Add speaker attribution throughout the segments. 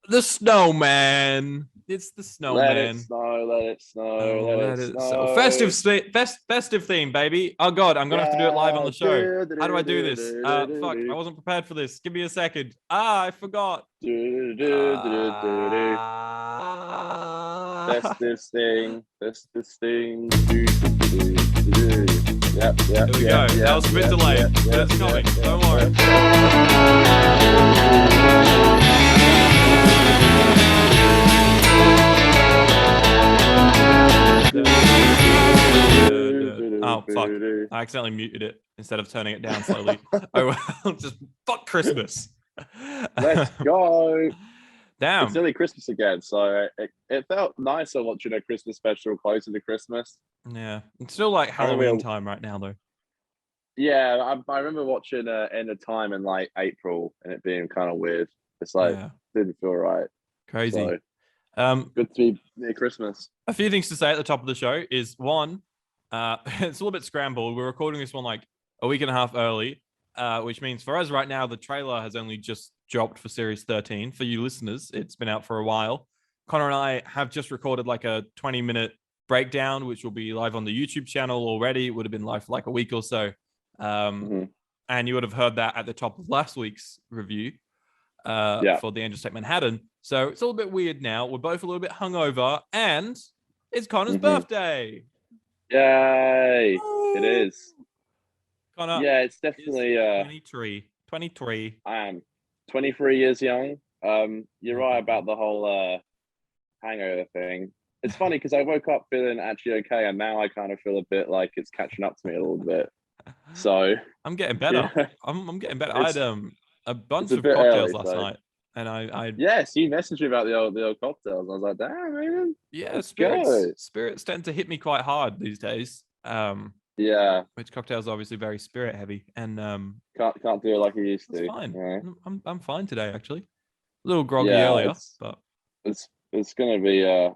Speaker 1: The snowman. It's the
Speaker 2: Let it
Speaker 1: snowman.
Speaker 2: snow, let it snow,
Speaker 1: Oh,
Speaker 2: let it
Speaker 1: so
Speaker 2: snow.
Speaker 1: festive theme, baby. Oh God, I'm gonna have to do it live on
Speaker 2: Yeah.
Speaker 1: the show. How do I do this? Fuck, I wasn't prepared for this. Give me a second. I forgot.
Speaker 2: That's this thing. That's this thing. Yep, yep,
Speaker 1: Here we
Speaker 2: yep,
Speaker 1: go.
Speaker 2: yep,
Speaker 1: That was a bit
Speaker 2: yep,
Speaker 1: delayed,
Speaker 2: yep,
Speaker 1: but
Speaker 2: yep,
Speaker 1: it's coming.
Speaker 2: yep,
Speaker 1: Don't
Speaker 2: yep,
Speaker 1: worry. Oh fuck! I accidentally muted it instead of turning it down slowly. Oh well, just fuck Christmas.
Speaker 2: Let's go. It's
Speaker 1: Damn.
Speaker 2: nearly Christmas again, so it felt nicer watching a Christmas special closer to Christmas.
Speaker 1: Yeah, it's still like
Speaker 2: I
Speaker 1: Halloween
Speaker 2: remember,
Speaker 1: time right now though.
Speaker 2: yeah, I remember watching End of Time in like April and it being kind of weird. It's like
Speaker 1: Yeah,
Speaker 2: didn't feel right.
Speaker 1: crazy.
Speaker 2: So
Speaker 1: Good
Speaker 2: to be near Christmas.
Speaker 1: A few things to say at the top of the show is one, it's a little bit scrambled. We're recording this one like a week and a half early, which means for us right now, the trailer has only just dropped for Series 13. For you listeners, it's been out for a while. Connor and I have just recorded like a 20-minute breakdown, which will be live on the YouTube channel already. It would have been live for like a week or so. And you would have heard that at the top of last week's review for the Angels Take Manhattan. So it's all a bit weird now. We're both a little bit hungover, and it's Connor's birthday.
Speaker 2: Yay!
Speaker 1: Woo!
Speaker 2: It is.
Speaker 1: Connor,
Speaker 2: Yeah, it's definitely
Speaker 1: 23.
Speaker 2: I am 23 years young. You're right about the whole hangover thing. It's funny because I woke up feeling actually okay, and now I kind of feel a bit like it's catching up to me a little bit. So
Speaker 1: I'm getting better.
Speaker 2: Yeah,
Speaker 1: I'm getting better. I had a bunch of
Speaker 2: bit
Speaker 1: cocktails
Speaker 2: early,
Speaker 1: last
Speaker 2: so.
Speaker 1: night, and I
Speaker 2: Yes, you messaged me about the old cocktails. I was like, damn, man,
Speaker 1: yeah,
Speaker 2: let's go.
Speaker 1: spirits tend to hit me quite hard these days.
Speaker 2: Yeah,
Speaker 1: Which cocktails are obviously very spirit heavy, and
Speaker 2: can't do it like you used
Speaker 1: it's
Speaker 2: to.
Speaker 1: fine.
Speaker 2: Yeah,
Speaker 1: I'm fine today actually. A little groggy
Speaker 2: yeah,
Speaker 1: earlier, but
Speaker 2: it's gonna be a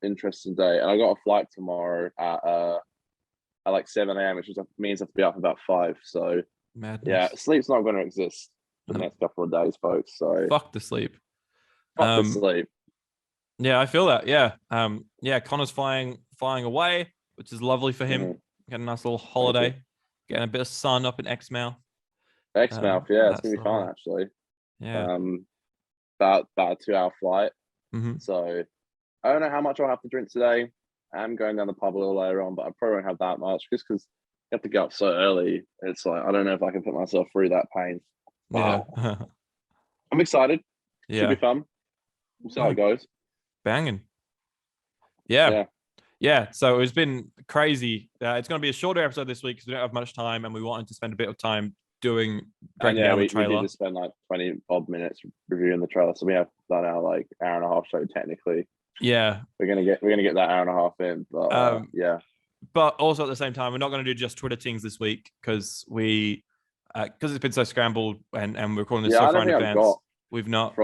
Speaker 2: interesting day, and I got a flight tomorrow at like 7 a.m., which means I have to be up about 5. So yeah,
Speaker 1: madness.
Speaker 2: sleep's not going to exist for the
Speaker 1: No,
Speaker 2: next couple of days, folks. So
Speaker 1: fuck the sleep.
Speaker 2: fuck the sleep.
Speaker 1: Yeah, I feel that. Yeah. Yeah, Connor's flying away, which is lovely for him.
Speaker 2: Mm-hmm.
Speaker 1: Getting a nice little holiday, getting a bit of sun up in Exmouth.
Speaker 2: Exmouth, yeah, it's
Speaker 1: That's
Speaker 2: gonna be fun
Speaker 1: lovely.
Speaker 2: actually.
Speaker 1: Yeah.
Speaker 2: About a 2 hour flight.
Speaker 1: Mm-hmm.
Speaker 2: So I don't know how much I'll have to drink today. I'm going down the pub a little later on, but I probably won't have that much just because you have to get up so early. It's like I don't know if I can put myself through that pain.
Speaker 1: Yeah.
Speaker 2: I'm excited. Should be
Speaker 1: Yeah.
Speaker 2: fun. We'll see how it goes.
Speaker 1: Banging. Yeah.
Speaker 2: Yeah.
Speaker 1: So it's been crazy. It's going to be a shorter episode this week because we don't have much time, and we wanted to spend a bit of time breaking down the
Speaker 2: we
Speaker 1: trailer.
Speaker 2: did just spend like 20 odd minutes reviewing the trailer, so we have done our like hour and a half show technically.
Speaker 1: Yeah,
Speaker 2: we're gonna get that hour and a half in, but yeah.
Speaker 1: But also at the same time, we're not going to do just Twitter things this week because it's been so scrambled and we're recording this so far in advance. We've not.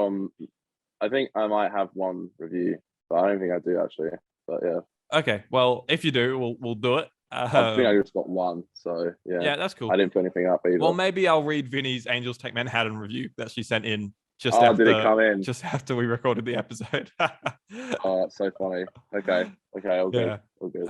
Speaker 2: I think I might have one review, but I don't think I do actually. But yeah.
Speaker 1: Okay, well, if you do, we'll do it.
Speaker 2: I think I just got one, so yeah.
Speaker 1: Yeah, that's cool.
Speaker 2: I didn't put anything up either.
Speaker 1: Well, maybe I'll read Vinny's Angels Take Manhattan review that she sent in
Speaker 2: did it come in?
Speaker 1: Just after we recorded the episode.
Speaker 2: Oh, that's so funny. Okay, all good.
Speaker 1: Yeah.
Speaker 2: All good.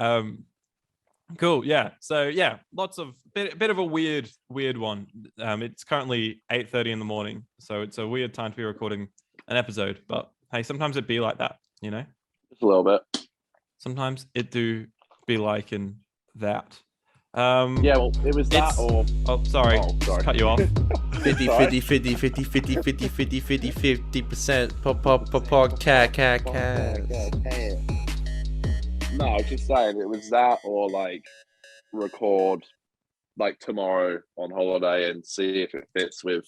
Speaker 1: Cool. Yeah. So yeah, lots of bit of a weird one. It's currently 8:30 in the morning, so it's a weird time to be recording an episode. But hey, sometimes it be like that, you know.
Speaker 2: Just a little bit.
Speaker 1: Sometimes it do be like in that.
Speaker 2: Yeah, well, it was that or...
Speaker 1: Oh, sorry. Cut you off.
Speaker 3: 50% podcast.
Speaker 2: No, I was just saying it was that or like record like tomorrow on holiday and see if it fits with...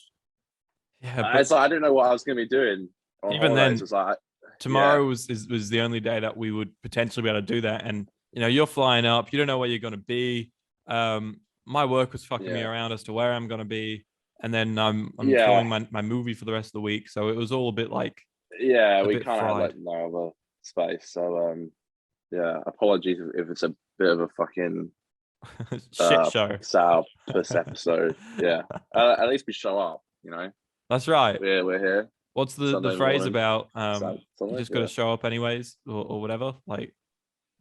Speaker 1: Yeah, but
Speaker 2: I didn't know what I was going to be doing on
Speaker 1: even
Speaker 2: holidays.
Speaker 1: then,
Speaker 2: was like,
Speaker 1: tomorrow was the only day that we would potentially be able to do that. And, you know, you're flying up. You don't know where you're going to be. My work was fucking me around as to where I'm going to be. And then I'm filming my movie for the rest of the week. So it was all a bit like...
Speaker 2: Yeah, we kind of had like no other space. So, yeah, apologies if it's a bit of a fucking...
Speaker 1: shit show.
Speaker 2: This episode. Yeah. At least we show up, you know?
Speaker 1: That's right.
Speaker 2: We're here.
Speaker 1: What's the
Speaker 2: Sunday
Speaker 1: phrase
Speaker 2: morning.
Speaker 1: about
Speaker 2: Something
Speaker 1: you
Speaker 2: like
Speaker 1: just got to
Speaker 2: that.
Speaker 1: show up anyways or whatever? Like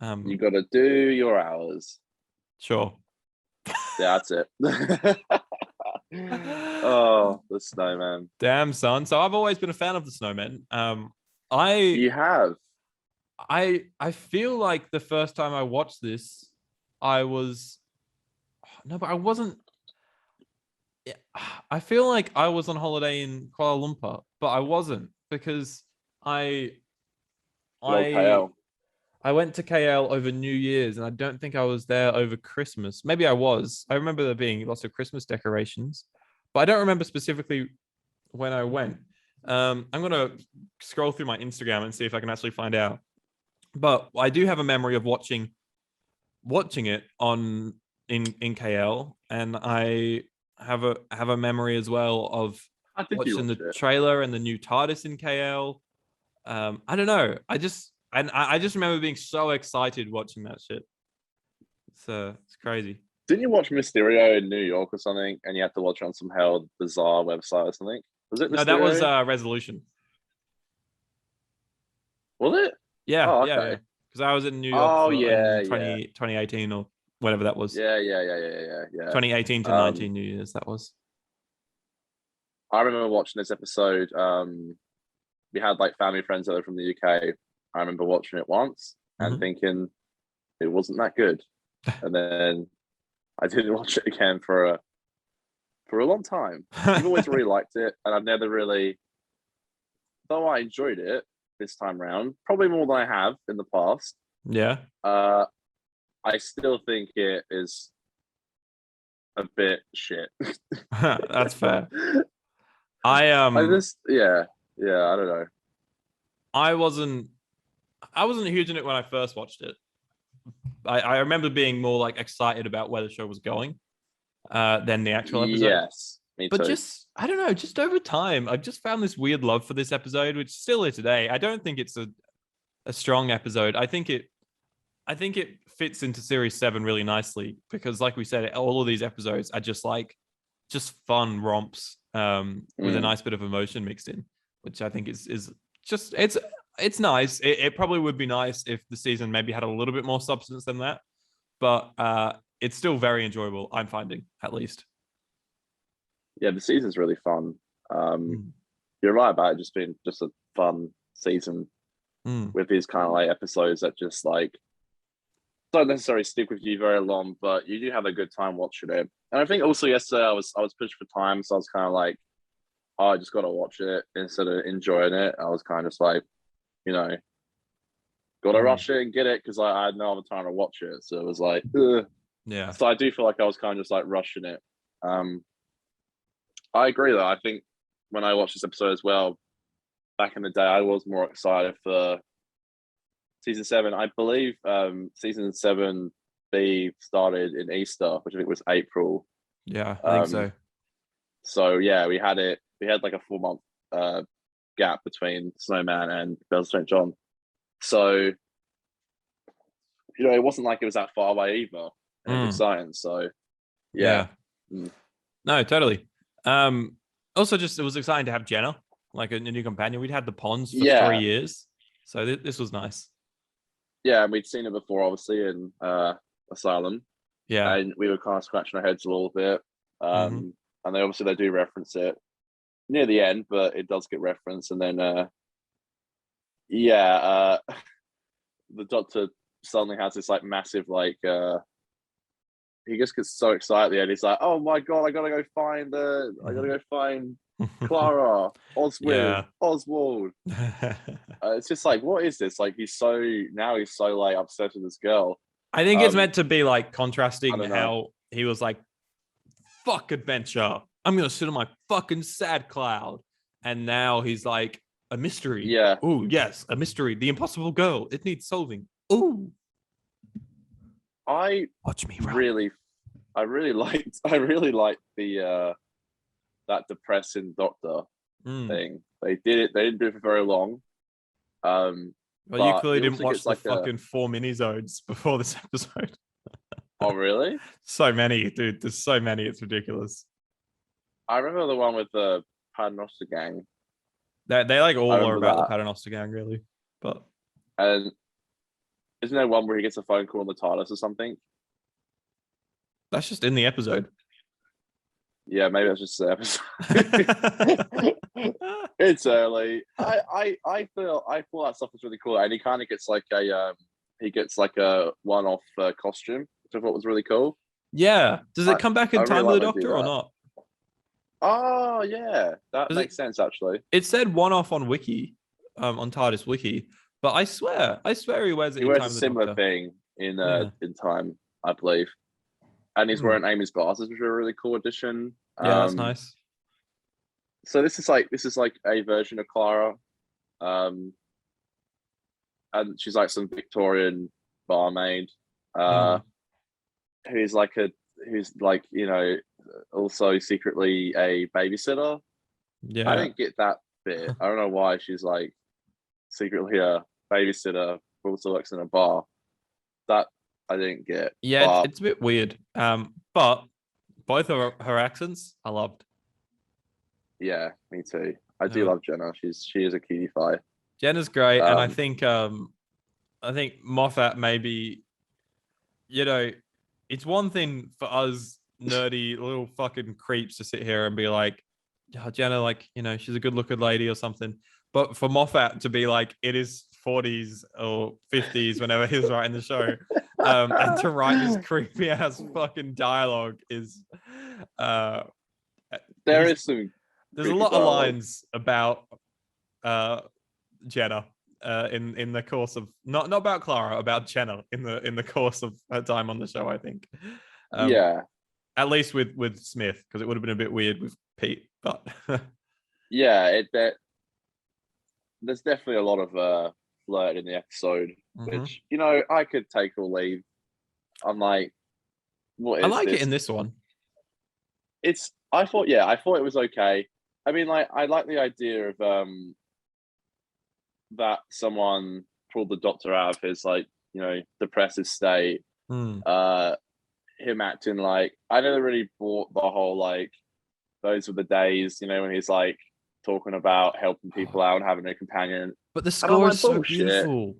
Speaker 2: You got to do your hours.
Speaker 1: sure.
Speaker 2: Yeah, that's it. Oh, the snowman.
Speaker 1: Damn son. So I've always been a fan of the Snowmen. I
Speaker 2: You have.
Speaker 1: I feel like the first time I watched this, I was no, but I wasn't. Yeah, I feel like I was on holiday in Kuala Lumpur, but I wasn't because I
Speaker 2: Good old
Speaker 1: I
Speaker 2: KL.
Speaker 1: I went to KL over New Year's, and I don't think I was there over Christmas. Maybe I was. I remember there being lots of Christmas decorations, but I don't remember specifically when I went. I'm gonna scroll through my Instagram and see if I can actually find out. But I do have a memory of watching it on in KL, and I have a memory as well of
Speaker 2: How did you
Speaker 1: watching
Speaker 2: watch
Speaker 1: the
Speaker 2: it?
Speaker 1: trailer and the new TARDIS in KL. I don't know. I just remember being so excited watching that shit. It's crazy.
Speaker 2: Didn't you watch Mysterio in New York or something, and you had to watch it on some hell bizarre website or something? Was it
Speaker 1: No, that was
Speaker 2: Mysterio?
Speaker 1: Resolution.
Speaker 2: Was it?
Speaker 1: Yeah,
Speaker 2: Oh,
Speaker 1: yeah, yeah.
Speaker 2: okay.
Speaker 1: Because I was in New York
Speaker 2: Oh,
Speaker 1: for
Speaker 2: yeah,
Speaker 1: in
Speaker 2: yeah,
Speaker 1: 2018 or whatever that was.
Speaker 2: yeah.
Speaker 1: 2018 to 19 New Year's that was.
Speaker 2: I remember watching this episode. We had like family friends that were from the UK. I remember watching it once and
Speaker 1: Mhm.
Speaker 2: thinking it wasn't that good, and then I didn't watch it again for a long time. You've always really liked it, and I've never really, though I enjoyed it this time round, probably more than I have in the past.
Speaker 1: Yeah,
Speaker 2: Uh, I still think it is a bit shit.
Speaker 1: that's fair. I
Speaker 2: I just, yeah, I don't know.
Speaker 1: I wasn't I wasn't huge in it when I first watched it. I remember being more like excited about where the show was going than the actual episode.
Speaker 2: Yes, me
Speaker 1: But
Speaker 2: too.
Speaker 1: just I don't know, just over time, I've just found this weird love for this episode, which still is today. I don't think it's a strong episode. I think it fits into series 7 really nicely because like we said, all of these episodes are just fun romps with a
Speaker 2: Mm.
Speaker 1: nice bit of emotion mixed in, which I think is just it's nice. It probably would be nice if the season maybe had a little bit more substance than that, but it's still very enjoyable. I'm finding at least.
Speaker 2: Yeah, the season's really fun. Um,
Speaker 1: Mm.
Speaker 2: you're right about it just being just a fun season
Speaker 1: Mm.
Speaker 2: with these kind of like episodes that just like don't necessarily stick with you very long, but you do have a good time watching it. And I think also yesterday I was pushed for time, so I was kind of like, oh, I just got to watch it instead of enjoying it. I was kind of just like, you know, got to
Speaker 1: Mm.
Speaker 2: rush it and get it because I had no other time to watch it. So it was like, ugh.
Speaker 1: Yeah.
Speaker 2: So I do feel like I was kind of just like rushing it. Um, I agree though. I think when I watched this episode as well, back in the day, I was more excited for season 7. I believe season 7B started in Easter, which I think was April.
Speaker 1: Yeah, I think
Speaker 2: Um,
Speaker 1: so.
Speaker 2: so yeah, we had it. We had like a 4 month gap between Snowman and Bells St. John. So you know, it wasn't like it was that far away either, and it was
Speaker 1: Mm.
Speaker 2: exciting. So yeah,
Speaker 1: Yeah.
Speaker 2: mm.
Speaker 1: No, totally. Also, just it was exciting to have Jenna, like a new companion. We'd had the Ponds for three
Speaker 2: Yeah,
Speaker 1: years, so this was nice.
Speaker 2: yeah, and we'd seen it before, obviously in Asylum,
Speaker 1: Yeah.
Speaker 2: and we were kind of scratching our heads a little bit.
Speaker 1: Mm-hmm.
Speaker 2: And they do reference it near the end, but it does get referenced. And then yeah, the Doctor suddenly has this like massive like he just gets so excited at the end. He's like, "Oh my god, I gotta go find Clara,
Speaker 1: Yeah.
Speaker 2: Oswald." It's just like, what is this? Like, he's so like obsessed with this girl.
Speaker 1: I think it's meant to be like
Speaker 2: I
Speaker 1: contrasting
Speaker 2: don't know.
Speaker 1: how he was like, fuck adventure. I'm gonna sit on my fucking sad cloud. And now he's like a mystery.
Speaker 2: Yeah,
Speaker 1: Oh, yes, a mystery. The impossible girl. It needs solving. Oh,
Speaker 2: I
Speaker 1: watch me run.
Speaker 2: really, I really liked the that depressing Doctor
Speaker 1: Mm.
Speaker 2: thing. They did it. They didn't do it for very long.
Speaker 1: Well, you
Speaker 2: But
Speaker 1: clearly
Speaker 2: it
Speaker 1: didn't
Speaker 2: also
Speaker 1: watch
Speaker 2: gets
Speaker 1: the
Speaker 2: like a.
Speaker 1: fucking 4 minisodes before this episode.
Speaker 2: Oh really?
Speaker 1: So many, dude. There's so many. It's ridiculous.
Speaker 2: I remember the one with the Paternoster gang.
Speaker 1: They like all
Speaker 2: I
Speaker 1: are
Speaker 2: remember
Speaker 1: about the
Speaker 2: that.
Speaker 1: Paternoster gang, really. But
Speaker 2: And isn't there one where he gets a phone call on the TARDIS or something?
Speaker 1: that's just in the episode.
Speaker 2: Yeah, maybe that's just the episode. It's early. I feel that stuff is really cool, and he kind of gets like a one-off costume, which I thought was really cool.
Speaker 1: Yeah. Does it come back
Speaker 2: I
Speaker 1: in
Speaker 2: really
Speaker 1: Time with
Speaker 2: like
Speaker 1: the
Speaker 2: when they do
Speaker 1: Doctor or
Speaker 2: that.
Speaker 1: not?
Speaker 2: Oh yeah, that
Speaker 1: Does it?
Speaker 2: makes sense actually.
Speaker 1: It said one off on Wiki, on TARDIS Wiki, but I swear he wears it
Speaker 2: He
Speaker 1: in
Speaker 2: wears a
Speaker 1: Time with the
Speaker 2: similar
Speaker 1: Doctor.
Speaker 2: thing
Speaker 1: Yeah.
Speaker 2: in time, I believe, and he's
Speaker 1: Hmm.
Speaker 2: wearing Amy's glasses, which are a really cool addition.
Speaker 1: Yeah, that's nice.
Speaker 2: So this is like a version of Clara, um, and she's like some Victorian barmaid, uh,
Speaker 1: Hmm.
Speaker 2: who's like also secretly a babysitter. I
Speaker 1: Yeah.
Speaker 2: didn't get that bit. I don't know why she's like secretly a babysitter who also works in a bar. That I didn't get.
Speaker 1: Yeah,
Speaker 2: But
Speaker 1: it's a bit weird. But both of her accents I loved.
Speaker 2: yeah, me too. I do
Speaker 1: Uh,
Speaker 2: love Jenna. She is a cutie pie.
Speaker 1: Jenna's great, and
Speaker 2: Um,
Speaker 1: I think Moffat maybe, you know, it's one thing for us nerdy little fucking creeps to sit here and be like, oh, Jenna, like, she's a good looking lady or something. But for Moffat to be like, it is 40s or 50s whenever he was writing the show, and to write this creepy ass fucking dialogue is, uh,
Speaker 2: there
Speaker 1: he's
Speaker 2: is some
Speaker 1: there's a
Speaker 2: creepy
Speaker 1: lot of
Speaker 2: dialogue.
Speaker 1: lines about Jenna in the course of not about Clara, about Jenna in the course of her time on the show. I think, um,
Speaker 2: Yeah,
Speaker 1: at least with Smith, because it would have been a bit weird with Pete. But
Speaker 2: yeah. There's definitely a lot of flirt in the episode,
Speaker 1: Mhm.
Speaker 2: which I could take or leave. I'm like, what
Speaker 1: I
Speaker 2: is
Speaker 1: like it
Speaker 2: this?
Speaker 1: in this one.
Speaker 2: I thought it was okay. I mean, like, I like the idea of that someone pulled the doctor out of his like depressive state.
Speaker 1: Hmm.
Speaker 2: Him acting like I never really bought the whole like those were the days when he's like talking about helping people out and having a companion.
Speaker 1: But the
Speaker 2: And I'm
Speaker 1: score is
Speaker 2: like,
Speaker 1: so
Speaker 2: bullshit.
Speaker 1: beautiful.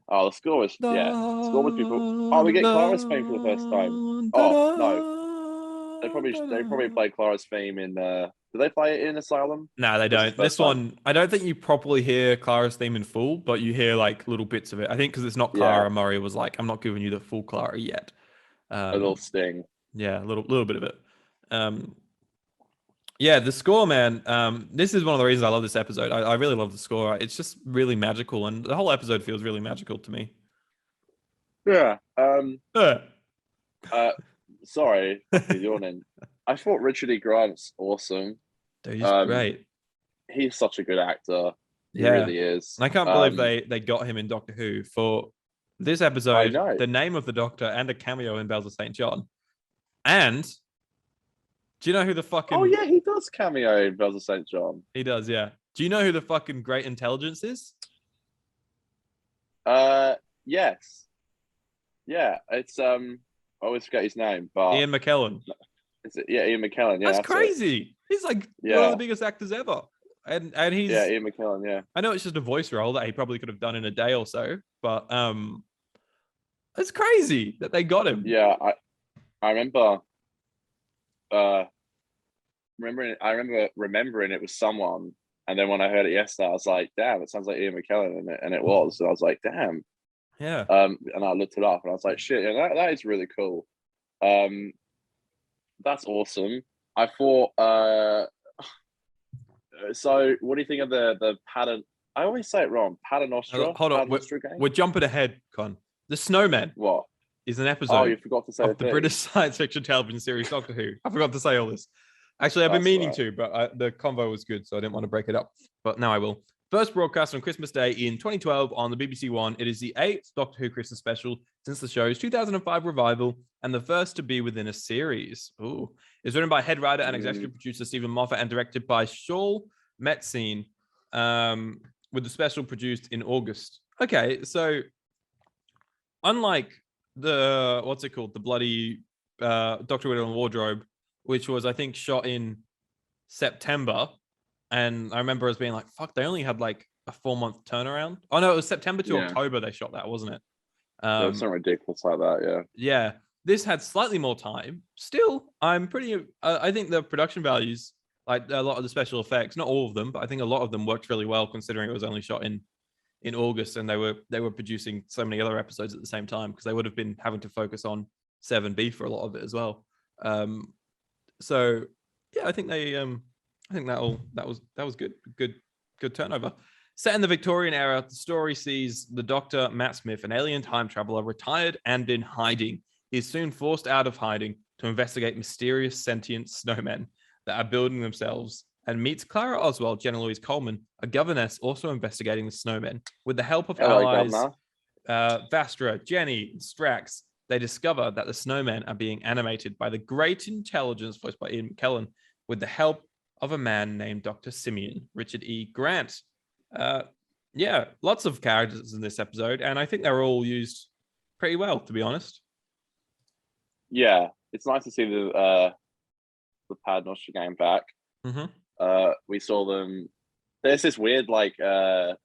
Speaker 2: Oh, the score was yeah, the score was people. Oh, we get Clara's theme for the first time. Oh no, they probably play Clara's theme in. Do they play it in Asylum?
Speaker 1: No, they
Speaker 2: This is the
Speaker 1: don't. This
Speaker 2: first time.
Speaker 1: one, I don't think you properly hear Clara's theme in full, but you hear like little bits of it. I think because it's not
Speaker 2: Yeah,
Speaker 1: Clara, Murray was like, "I'm not giving you the full Clara yet."
Speaker 2: a little
Speaker 1: Um,
Speaker 2: sting.
Speaker 1: yeah, a little bit of it. Um, yeah, the score, man. This is one of the reasons I love this episode. I really love the score. It's just really magical, and the whole episode feels really magical to me.
Speaker 2: Yeah.
Speaker 1: Uh,
Speaker 2: Uh. Sorry for yawning. I thought Richard E. Grant's awesome.
Speaker 1: Dude, he's
Speaker 2: Um.
Speaker 1: great.
Speaker 2: He's such a good actor. He
Speaker 1: Yeah,
Speaker 2: really is.
Speaker 1: I can't believe they got him in Doctor Who for this
Speaker 2: I
Speaker 1: episode,
Speaker 2: know.
Speaker 1: the name of the Doctor, and a cameo in Bells of St. John. And do you know who the
Speaker 2: Oh
Speaker 1: fucking
Speaker 2: yeah, he does cameo in Bells of St. John.
Speaker 1: he does? Yeah. Do you know who the fucking Great Intelligence is?
Speaker 2: Yes. Yeah, it's I always forget his name, but
Speaker 1: Ian McKellen.
Speaker 2: is it Ian McKellen? Yeah,
Speaker 1: That's
Speaker 2: that's it.
Speaker 1: crazy. He's like one of the
Speaker 2: Yeah.
Speaker 1: biggest actors ever. And
Speaker 2: Yeah,
Speaker 1: he's
Speaker 2: Ian McKellen, yeah.
Speaker 1: I know it's just a voice role that he probably could have done in a day or so, but it's crazy that they got him.
Speaker 2: Yeah, I remember remembering it was someone, and then when I heard it yesterday, I was like, damn, it sounds like Ian McKellen, and it was. So I was like, damn.
Speaker 1: Yeah.
Speaker 2: And I looked it up and I was like, shit, yeah, that is really cool. That's awesome. I thought so what do you think of the pattern? I always say it wrong. Paternoster?
Speaker 1: Hold on.
Speaker 2: Paternoster game?
Speaker 1: We're jumping ahead, Con. The Snowmen
Speaker 2: What?
Speaker 1: is an
Speaker 2: Oh, you
Speaker 1: episode
Speaker 2: forgot to say
Speaker 1: of
Speaker 2: the
Speaker 1: the
Speaker 2: thing.
Speaker 1: British science fiction television series Doctor Who. I forgot to say all this. Actually, I've been
Speaker 2: That's
Speaker 1: meaning
Speaker 2: right.
Speaker 1: to, but the convo was good, so I didn't want to break it up. But now I will. First broadcast on Christmas Day in 2012 on the BBC One. It is the 8th Doctor Who Christmas special since the show's 2005 revival and the first to be within a series. Ooh. It's written by head writer and executive producer Stephen Moffat and directed by Shaul Metzine, with the special produced in August. Okay, so unlike the, what's it called? The bloody Doctor Who in the Wardrobe, which was, I think, shot in September. And I remember us being like, fuck, they only had like a 4-month turnaround. Oh no, it was September to
Speaker 2: Yeah.
Speaker 1: October they shot that, wasn't it?
Speaker 2: There was something ridiculous like that. Yeah.
Speaker 1: Yeah, this had slightly more time. Still, I'm pretty. I think the production values, like a lot of the special effects, not all of them, but I think a lot of them worked really well considering it was only shot in August and they were producing so many other episodes at the same time because they would have been having to focus on 7B for a lot of it as well. So yeah, I think that was good turnover. Set in the Victorian era, the story sees the Doctor, Matt Smith, an alien time traveler, retired and in hiding. He is soon forced out of hiding to investigate mysterious sentient snowmen that are building themselves and meets Clara Oswald, Jenna Louise Coleman, a governess also investigating the snowmen. With the help of allies, Vastra, Jenny, and Strax, they discover that the snowmen are being animated by the great intelligence voiced by Ian McKellen with the help of a man named Dr. Simeon, Richard E. Grant. Yeah, lots of characters in this episode, and I think they're all used pretty well, to be honest.
Speaker 2: Yeah, it's nice to see the Pad Nostra game back.
Speaker 1: Mm-hmm.
Speaker 2: We saw them. There's this weird there's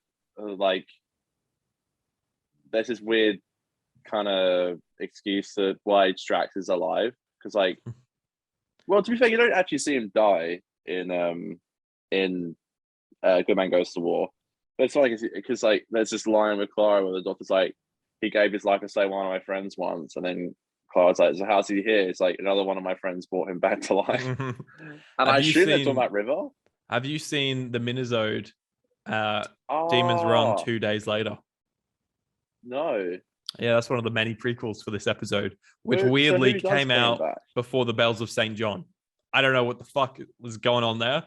Speaker 2: this weird kind of excuse to why Strax is alive because well, to be fair, you don't actually see him die in Good Man Goes to War. But it's like because there's this line with Clara where the Doctor's like, he gave his life to save one of my friends once, and then Clara's like, so how's he here? It's like another one of my friends brought him back to life. And I assume they're talking about River.
Speaker 1: Have you seen the minisode Demons Run 2 days later?
Speaker 2: No.
Speaker 1: Yeah, that's one of the many prequels for this episode, which weirdly came out before the Bells of St. John. I don't know what the fuck was going on there,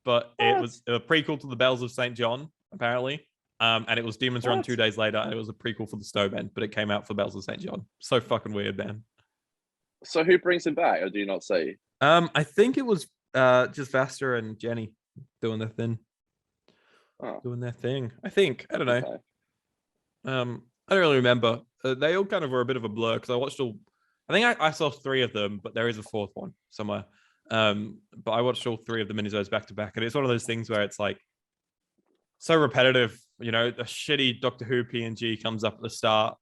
Speaker 1: but it was a prequel to the Bells of St. John, apparently. And it was Demons Run 2 days later, and it was a prequel for the Snowmen, but it came out for Bells of St. John. So fucking weird, man.
Speaker 2: So who brings him back, or do you not say?
Speaker 1: I think it was just Vasta and Jenny doing their thing. Doing their thing. I think. I don't know. Okay. I don't really remember. They all kind of were a bit of a blur because I watched all. I think I saw 3 of them, but there is a 4th one somewhere. But I watched all 3 of the minisodes back to back, and it's one of those things where it's like so repetitive. You know, a shitty Doctor Who PNG comes up at the start,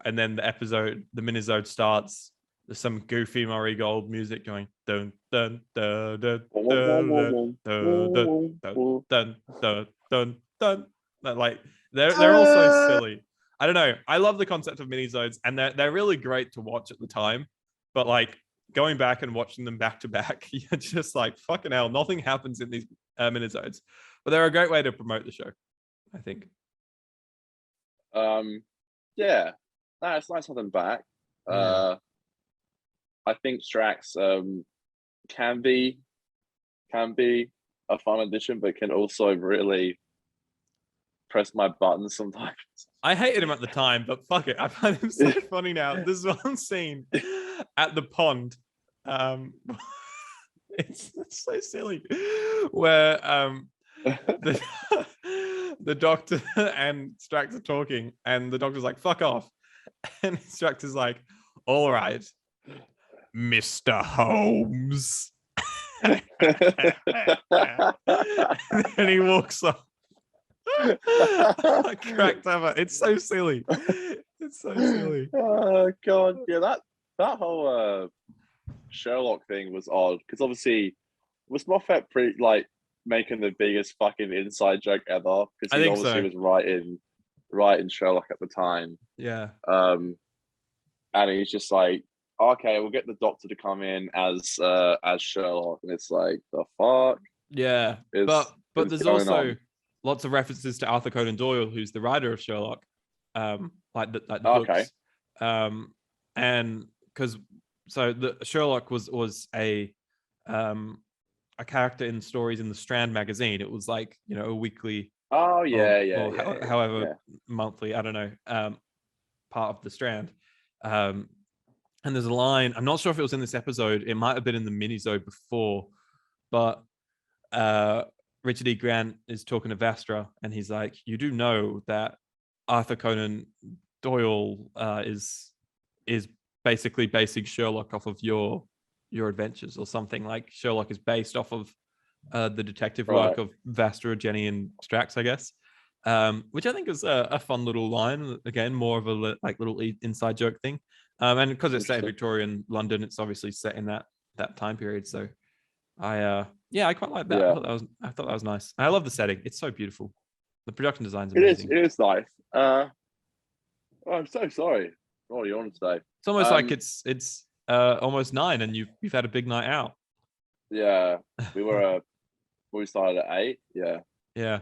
Speaker 1: and then the minisode starts. There's some goofy Murray Gold music going dun dun dun dun dun dun dun dun dun dun dun. Like they're all so silly. I don't know. I love the concept of minisodes, and they're really great to watch at the time. But like going back and watching them back to back, you're just like fucking hell. Nothing happens in these minisodes, but they're a great way to promote the show, I think.
Speaker 2: Yeah, no, it's nice to have them back. I think Strax can be a fun addition, but can also really press my buttons sometimes.
Speaker 1: I hated him at the time, but fuck it, I find him so funny now. There's one scene at the pond. It's so silly, where the Doctor and Strax are talking, and the Doctor's like, "Fuck off," and Strax is like, "All right, Mr. Holmes." And then he walks off. I cracked up. It's so silly. It's so silly.
Speaker 2: Oh god, yeah, that whole Sherlock thing was odd because obviously was Moffat pretty making the biggest fucking inside joke ever because he obviously was right in Sherlock at the time.
Speaker 1: Yeah.
Speaker 2: And he's just like, okay, we'll get the Doctor to come in as Sherlock, and it's like the fuck.
Speaker 1: Yeah, but there's also lots of references to Arthur Conan Doyle, who's the writer of Sherlock, like the books. And because the Sherlock was a character in stories in the Strand magazine. It was like, you know, a weekly. However monthly, I don't know, part of the Strand. And there's a line, I'm not sure if it was in this episode, it might have been in the minisode before, but Richard E. Grant is talking to Vastra, and he's like, you do know that Arthur Conan Doyle is basically basing Sherlock off of your adventures or something. Like Sherlock is based off of the detective
Speaker 2: Right.
Speaker 1: work of Vastra, Jenny, and Strax, I guess. Which I think is a fun little line. Again, more of a little inside joke thing. And because it's set in
Speaker 2: Interesting.
Speaker 1: Victorian London, it's obviously set in that time period. So I quite like that.
Speaker 2: Yeah,
Speaker 1: I thought that was nice. I love the setting. It's so beautiful. The production design's
Speaker 2: it is.
Speaker 1: amazing.
Speaker 2: It is nice. Oh, I'm so sorry. Oh, you're on today.
Speaker 1: It's almost like it's almost 9 and you've had a big night out.
Speaker 2: Yeah, we started at 8. Yeah.
Speaker 1: Yeah.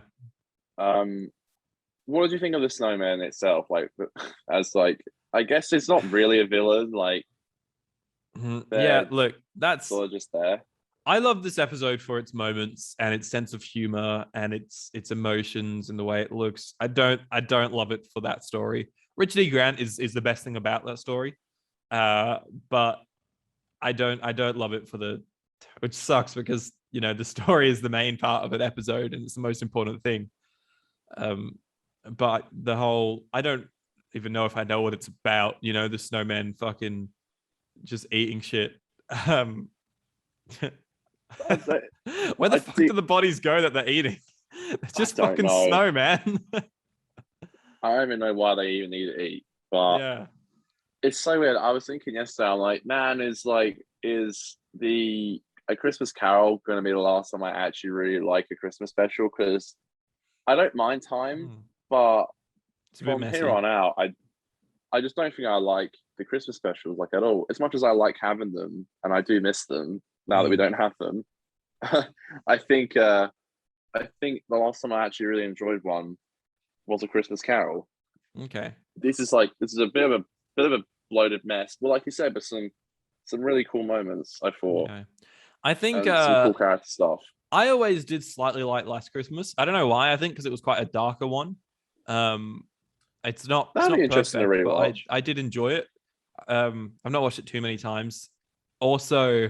Speaker 2: What did you think of the snowman itself? Like, as like, I guess it's not really a villain. Like,
Speaker 1: Yeah,
Speaker 2: they're
Speaker 1: look, that's
Speaker 2: sort of just there.
Speaker 1: I love this episode for its moments and its sense of humor and its emotions and the way it looks. I don't love it for that story. Richard E. Grant is the best thing about that story. But I don't love it for which sucks because the story is the main part of an episode and it's the most important thing. But the whole I don't even know if I know what it's about. The snowman fucking just eating shit. Where the fuck do the bodies go that they're eating? They're just fucking snow, man.
Speaker 2: I don't even know why they even need to eat, but
Speaker 1: yeah,
Speaker 2: it's so weird. I was thinking yesterday, I'm like, man, is A Christmas Carol going to be the last time I actually really like a Christmas special? Because I don't mind time, but from here on out, I just don't think I like the Christmas specials like at all. As much as I like having them, and I do miss them now that we don't have them. I think the last time I actually really enjoyed one was A Christmas Carol.
Speaker 1: Okay.
Speaker 2: This is a bit of a bloated mess. Well, like you said, but some really cool moments. I thought.
Speaker 1: Okay. I think
Speaker 2: some cool character stuff.
Speaker 1: I always did slightly like Last Christmas. I don't know why. I think because it was quite a darker one. It's not
Speaker 2: interesting
Speaker 1: perfect,
Speaker 2: to
Speaker 1: but
Speaker 2: rewatch.
Speaker 1: I did enjoy it. I've not watched it too many times. Also,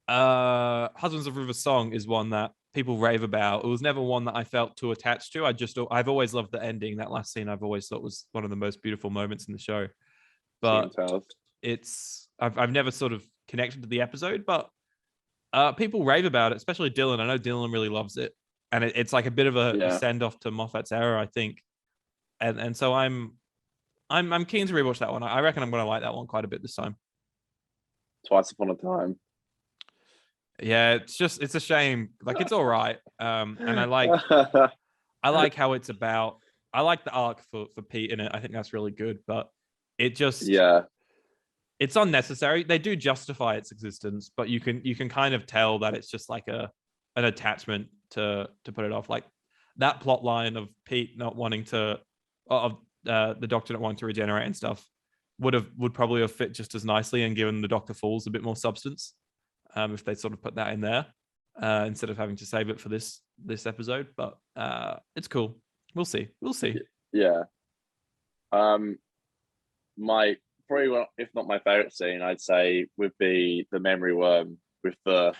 Speaker 1: Husbands of River Song is one that people rave about. It was never one that I felt too attached to. I've always loved the ending. That last scene I've always thought was one of the most beautiful moments in the show. But I've never sort of connected to the episode, but people rave about it, especially Dylan. I know Dylan really loves it, and it's like a bit of a send off to Moffat's era, I think. And so I'm keen to rewatch that one. I reckon I'm going to like that one quite a bit this time.
Speaker 2: Twice Upon a Time.
Speaker 1: Yeah, it's a shame. Like it's all right. And I like how it's about. I like the arc for Pete in it. I think that's really good, but it just it's unnecessary. They do justify its existence, but you can kind of tell that it's just like an attachment to put it off. Like that plot line of Pete not wanting to the Doctor not wanting to regenerate and stuff would probably have fit just as nicely and given the Doctor Falls a bit more substance. If they sort of put that in there instead of having to save it for this episode, but it's cool. We'll see.
Speaker 2: Yeah. My probably if not my favorite scene, I'd say would be the memory worm with the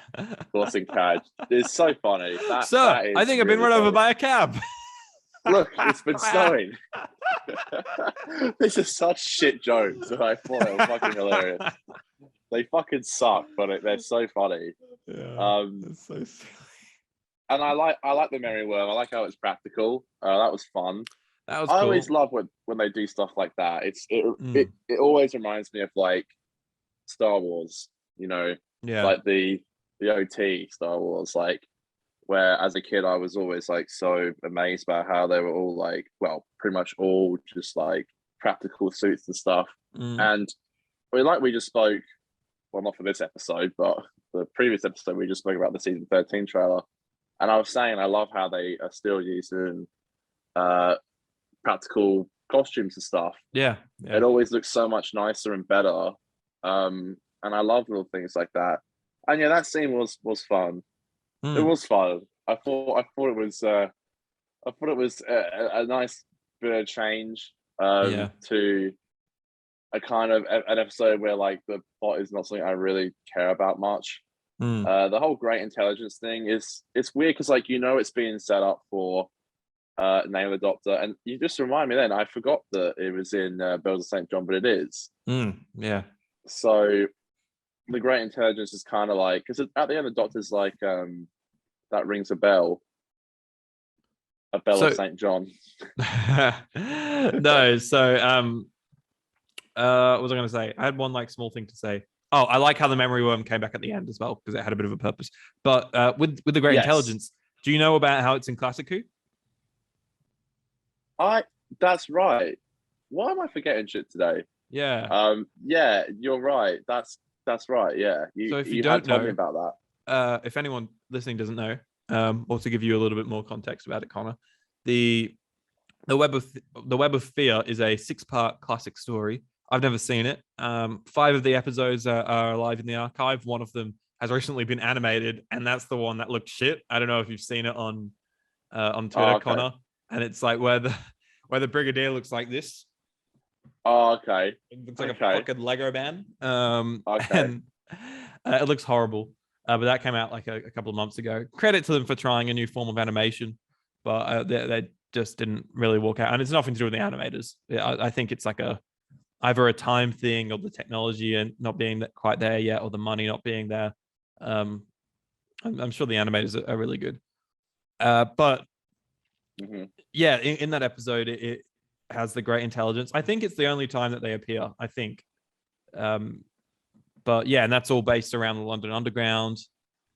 Speaker 2: crossing pad. It's so funny.
Speaker 1: Sir, I think I've been run over by a cab.
Speaker 2: Look, it's been snowing. This is such shit jokes that I thought it was fucking hilarious. They fucking suck, but they're so funny.
Speaker 1: Yeah, it's so silly.
Speaker 2: And I like the memory worm. I like how it's practical. That was fun.
Speaker 1: That was cool.
Speaker 2: I always love when they do stuff like that. It always reminds me of like Star Wars, like the OT Star Wars, like where as a kid I was always like so amazed by how they were all like, well, pretty much all just like practical suits and stuff. And we just spoke, well, not for this episode, but the previous episode we just spoke about the season 13 trailer, and I was saying I love how they are still using practical costumes and stuff.
Speaker 1: Yeah.
Speaker 2: It always looks so much nicer and better. And I love little things like that. And yeah, that scene was fun. It was fun. I thought it was a nice bit of change to a kind of an episode where like the plot is not something I really care about much. The whole great intelligence thing it's weird because like it's being set up for Name of the Doctor, and you just remind me then I forgot that it was in Bells of St. John, but it is.
Speaker 1: Yeah.
Speaker 2: So the great intelligence is kind of like, because at the end the Doctor's like that rings a bell. A bell of
Speaker 1: So
Speaker 2: St. John.
Speaker 1: no, so what was I going to say? I had one like small thing to say. Oh, I like how the memory worm came back at the end as well because it had a bit of a purpose. But with the great
Speaker 2: Yes.
Speaker 1: intelligence, do you know about how it's in Classic Who?
Speaker 2: That's right. Why am I forgetting shit today?
Speaker 1: Yeah.
Speaker 2: Yeah, you're right. That's right. Yeah.
Speaker 1: So if you
Speaker 2: You had
Speaker 1: don't
Speaker 2: told me
Speaker 1: know,
Speaker 2: about that.
Speaker 1: if anyone listening doesn't know, or to give you a little bit more context about it, Connor, the the Web of Fear is a 6-part classic story. I've never seen it. 5 of the episodes are alive in the archive. One of them has recently been animated, and that's the one that looked shit. I don't know if you've seen it on
Speaker 2: Oh,
Speaker 1: Twitter,
Speaker 2: okay.
Speaker 1: Connor, and it's like where the Brigadier looks like this.
Speaker 2: Oh, okay.
Speaker 1: It looks like a
Speaker 2: Okay.
Speaker 1: fucking Lego man.
Speaker 2: Okay.
Speaker 1: And it looks horrible. But that came out like a couple of months ago. Credit to them for trying a new form of animation, but they just didn't really work out. And it's nothing to do with the animators. I think it's like either a time thing or the technology and not being quite there yet, or the money not being there. I'm sure the animators are really good. But yeah, in that episode, it has the great intelligence. I think it's the only time that they appear. I think. But yeah, and that's all based around the London Underground.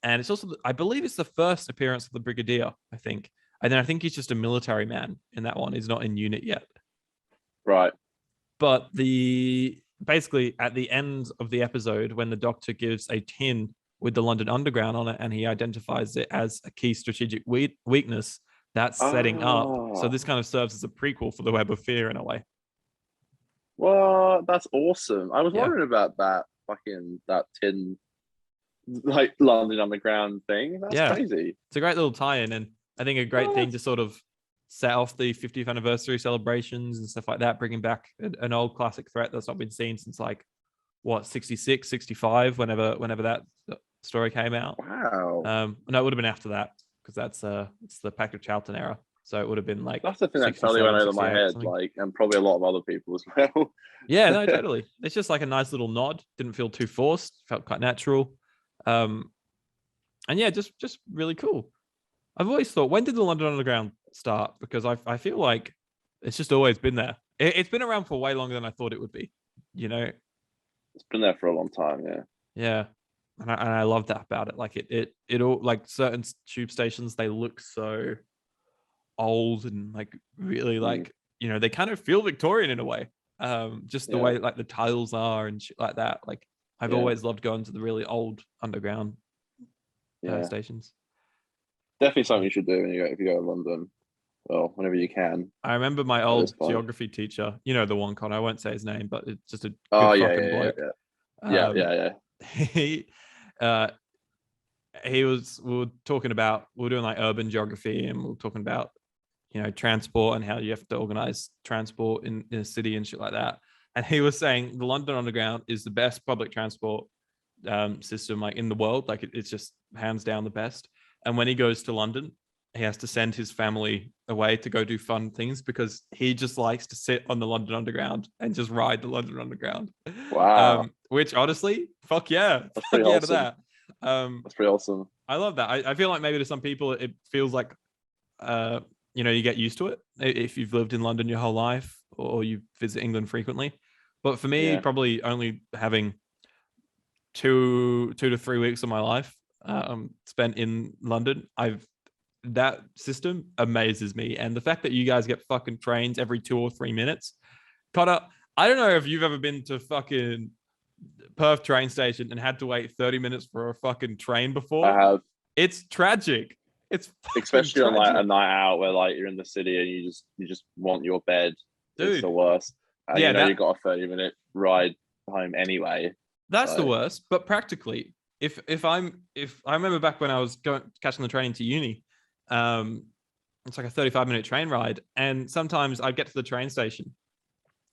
Speaker 1: And it's also, I believe it's the first appearance of the Brigadier, I think. And then I think he's just a military man in that one. He's not in unit yet.
Speaker 2: Right.
Speaker 1: But basically at the end of the episode, when the Doctor gives a tin with the London Underground on it and he identifies it as a key strategic weakness, that's setting up. So
Speaker 2: Oh,
Speaker 1: this kind of serves as a prequel for the Web of Fear in a way.
Speaker 2: well, that's awesome. I was
Speaker 1: Yeah.
Speaker 2: wondering about that tin, like London Underground thing. That's
Speaker 1: Yeah.
Speaker 2: crazy.
Speaker 1: It's a great little tie-in, and I think a great thing to sort of set off the 50th anniversary celebrations and stuff like that, bringing back an old classic threat that's not been seen since like what 66, 65, whenever that story came out.
Speaker 2: Wow.
Speaker 1: No, it would have been after that because it's the Patrick Charlton era, so it would have been like
Speaker 2: That's the thing that totally went
Speaker 1: 67,
Speaker 2: over my
Speaker 1: 68,
Speaker 2: head,
Speaker 1: something.
Speaker 2: like, and probably a lot of other people as well.
Speaker 1: Yeah, no, totally. It's just like a nice little nod. Didn't feel too forced. Felt quite natural. And yeah, just really cool. I've always thought, when did the London Underground start? Because I feel like it's just always been there. It's been around for way longer than I thought it would be. You know?
Speaker 2: It's been there for a long time, yeah.
Speaker 1: Yeah. And I love that about it. Like it all, like certain tube stations, they look so old and like really like, they kind of feel Victorian in a way. Just the way like the tiles are and shit like that. Like I've always loved going to the really old underground stations.
Speaker 2: Definitely something you should do if you go to London. Well, whenever you can.
Speaker 1: I remember my old geography teacher, the one, Con. I won't say his name, but it's just a good fucking bloke.
Speaker 2: Yeah.
Speaker 1: He we were doing like urban geography, and we were talking about transport and how you have to organize transport in a city and shit like that. And he was saying the London Underground is the best public transport system like in the world. Like it's just hands down the best. And when he goes to London, he has to send his family away to go do fun things because he just likes to sit on the London Underground and just ride the London Underground.
Speaker 2: Wow.
Speaker 1: Which honestly, fuck yeah.
Speaker 2: That's
Speaker 1: fuck
Speaker 2: pretty
Speaker 1: yeah
Speaker 2: awesome.
Speaker 1: to that.
Speaker 2: That's pretty awesome.
Speaker 1: I love that. I feel like maybe to some people it feels like you get used to it if you've lived in London your whole life or you visit England frequently. But for me, probably only having 2 to 3 weeks of my life spent in London, that system amazes me. And the fact that you guys get fucking trains every 2 or 3 minutes. Connor, I don't know if you've ever been to fucking Perth train station and had to wait 30 minutes for a fucking train before.
Speaker 2: I have.
Speaker 1: It's tragic. It's
Speaker 2: especially
Speaker 1: tragic.
Speaker 2: on like a night out where like you're in the city and you just want your bed. Dude, it's the worst. And you got a 30-minute ride home anyway.
Speaker 1: That's the worst. But practically, if I remember back when I was catching the train to uni, it's like a 35-minute train ride, and sometimes I'd get to the train station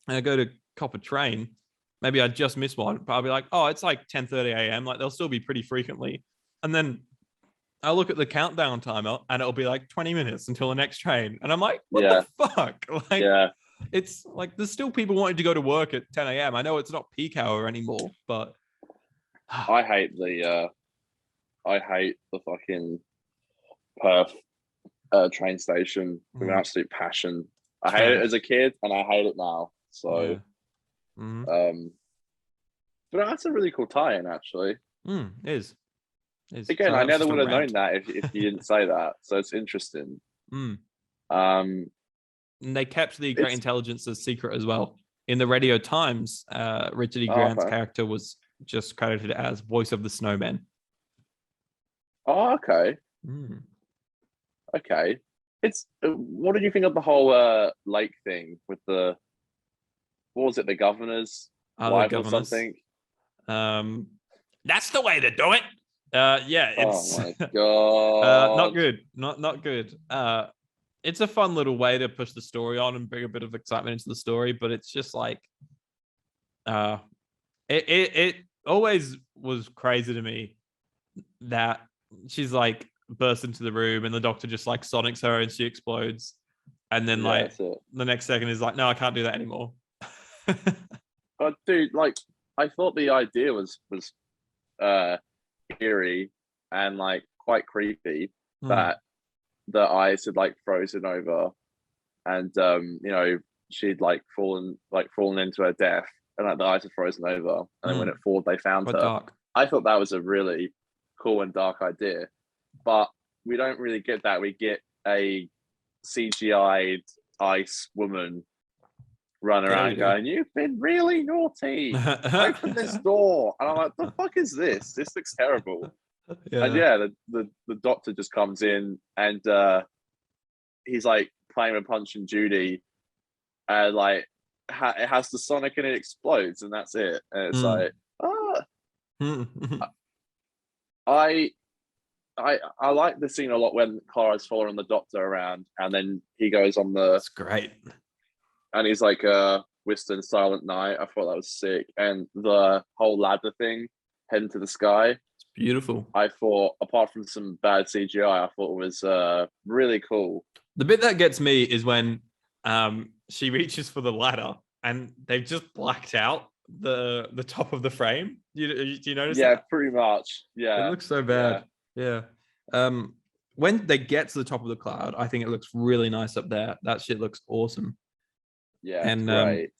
Speaker 1: and I go to cop a train. Maybe I just miss one, but I'll be like, oh, it's like 10:30 a.m. Like they'll still be pretty frequently, and then I'll look at the countdown timer and it'll be like 20 minutes until the next train, and I'm like, what the fuck? Like, it's like there's still people wanting to go to work at 10 a.m. I know it's not peak hour anymore, but
Speaker 2: I hate the fucking Perth train station with an absolute passion. I hate it as a kid, and I hate it now. So, but that's a really cool tie-in, actually.
Speaker 1: It is.
Speaker 2: Again,
Speaker 1: So
Speaker 2: I never
Speaker 1: just a
Speaker 2: would have known
Speaker 1: rant.
Speaker 2: that if you didn't say that. So it's interesting.
Speaker 1: And
Speaker 2: Um,
Speaker 1: they kept the great
Speaker 2: it's
Speaker 1: intelligence a secret as well. In the Radio Times, Richard E. Grant's
Speaker 2: okay.
Speaker 1: character was just credited as voice of the Snowmen.
Speaker 2: Oh, okay. Okay. It's what did you think of the whole lake thing with the what was it, the governor's wife or something?
Speaker 1: That's the way to do it. Yeah, it's
Speaker 2: Oh my god.
Speaker 1: not good. Not good. It's a fun little way to push the story on and bring a bit of excitement into the story, but it's just like it always was crazy to me that she's like bursts into the room and the doctor just like sonics her and she explodes, and then like the next second is like, no, I can't do that anymore.
Speaker 2: But dude, like I thought the idea was eerie and like quite creepy that the ice had like frozen over and you know, she'd like fallen into her death and like the ice had frozen over and then when it thawed they found her.
Speaker 1: Dark.
Speaker 2: I thought that was a really cool and dark idea, but we don't really get that. We get a CGI'd ice woman run around going, "You've been really naughty. Open this door." And I'm like, "The fuck is this? This looks terrible." And the doctor just comes in and he's like playing with Punch and Judy, and like it has the sonic and it explodes, and that's it. And it's like, I like the scene a lot when Clara's following the doctor around, and then he goes on the.
Speaker 1: That's great.
Speaker 2: And he's like, Western Silent Night. I thought that was sick, and the whole ladder thing heading to the sky.
Speaker 1: It's beautiful.
Speaker 2: I thought, apart from some bad CGI, I thought it was really cool.
Speaker 1: The bit that gets me is when she reaches for the ladder and they've just blacked out the top of the frame. Do you notice that?
Speaker 2: Yeah, pretty much. Yeah.
Speaker 1: It looks so bad. Yeah. When they get to the top of the cloud, I think it looks really nice up there. That shit looks awesome.
Speaker 2: Yeah,
Speaker 1: and
Speaker 2: right.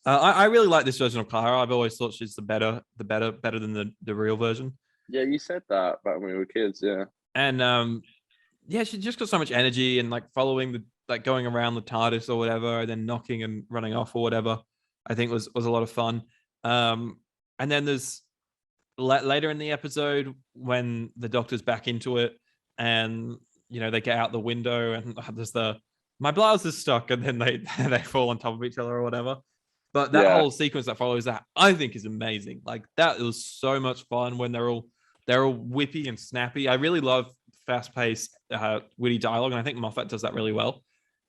Speaker 1: I really like this version of Clara. I've always thought she's better than the real version.
Speaker 2: Yeah, you said that back when we were kids. Yeah.
Speaker 1: And she just got so much energy and like following the like going around the TARDIS or whatever, and then knocking and running off or whatever. I think was a lot of fun. And then there's later in the episode when the Doctor's back into it, and you know they get out the window and there's my blouse is stuck, and then they fall on top of each other or whatever. But that whole sequence that follows that, I think, is amazing. Like that was so much fun when they're all whippy and snappy. I really love fast-paced, witty dialogue, and I think Moffat does that really well.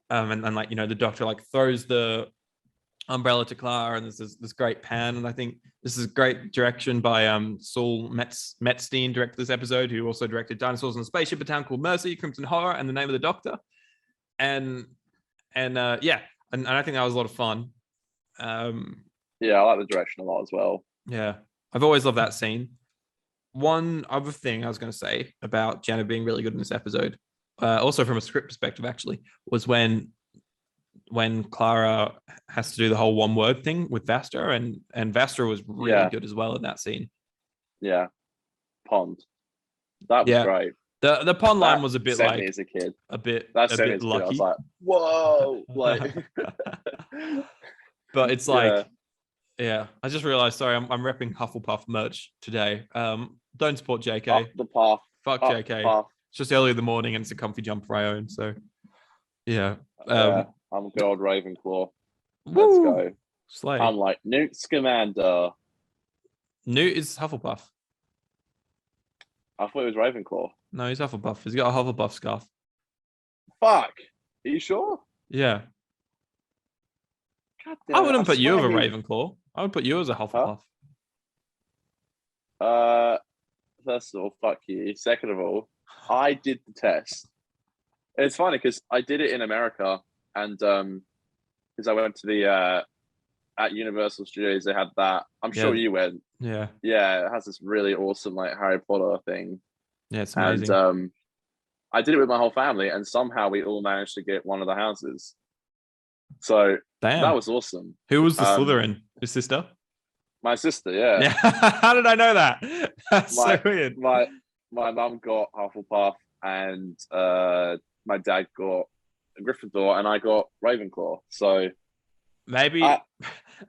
Speaker 1: And like you know, the Doctor like throws the umbrella to Clara, and there's this great pan, and I think this is great direction by Saul Metzstein, directed this episode, who also directed Dinosaurs on a Spaceship, A Town Called Mercy, Crimson Horror, and The Name of the Doctor. And I think that was a lot of fun.
Speaker 2: Yeah, I like the direction a lot as well.
Speaker 1: Yeah, I've always loved that scene. One other thing I was going to say about Janet being really good in this episode, also from a script perspective, actually, was when Clara has to do the whole one word thing with Vastra, and Vastra was really good as well in that scene.
Speaker 2: Yeah, pond. That was great.
Speaker 1: The pond line was a bit like
Speaker 2: me as a kid.
Speaker 1: A bit
Speaker 2: lucky. I was like, whoa, like.
Speaker 1: But it's like, I just realized. Sorry, I'm repping Hufflepuff merch today. Don't support JK.
Speaker 2: Up the path.
Speaker 1: Fuck
Speaker 2: Up
Speaker 1: JK. It's just early in the morning and it's a comfy jumper I own. So, yeah.
Speaker 2: I'm a good old Ravenclaw.
Speaker 1: Let's
Speaker 2: go.
Speaker 1: Slay.
Speaker 2: I'm like Newt Scamander.
Speaker 1: Newt is Hufflepuff.
Speaker 2: I thought it was Ravenclaw.
Speaker 1: No, he's Hufflepuff. He's got a Hufflepuff scarf.
Speaker 2: Fuck. Are you sure?
Speaker 1: Yeah. I wouldn't put you as a Ravenclaw. I would put you as a Hufflepuff.
Speaker 2: First of all, fuck you. Second of all, I did the test. It's funny because I did it in America, and because I went to the at Universal Studios, they had that. I'm sure you went.
Speaker 1: Yeah.
Speaker 2: Yeah, it has this really awesome like Harry Potter thing.
Speaker 1: Yeah, it's amazing.
Speaker 2: And I did it with my whole family, and somehow we all managed to get one of the houses. So that
Speaker 1: Damn.
Speaker 2: was awesome.
Speaker 1: Who was the Slytherin? Your sister?
Speaker 2: My sister, yeah.
Speaker 1: Yeah. How did I know that? That's so weird.
Speaker 2: My mum got Hufflepuff, and my dad got a Gryffindor, and I got Ravenclaw. So
Speaker 1: maybe
Speaker 2: yeah.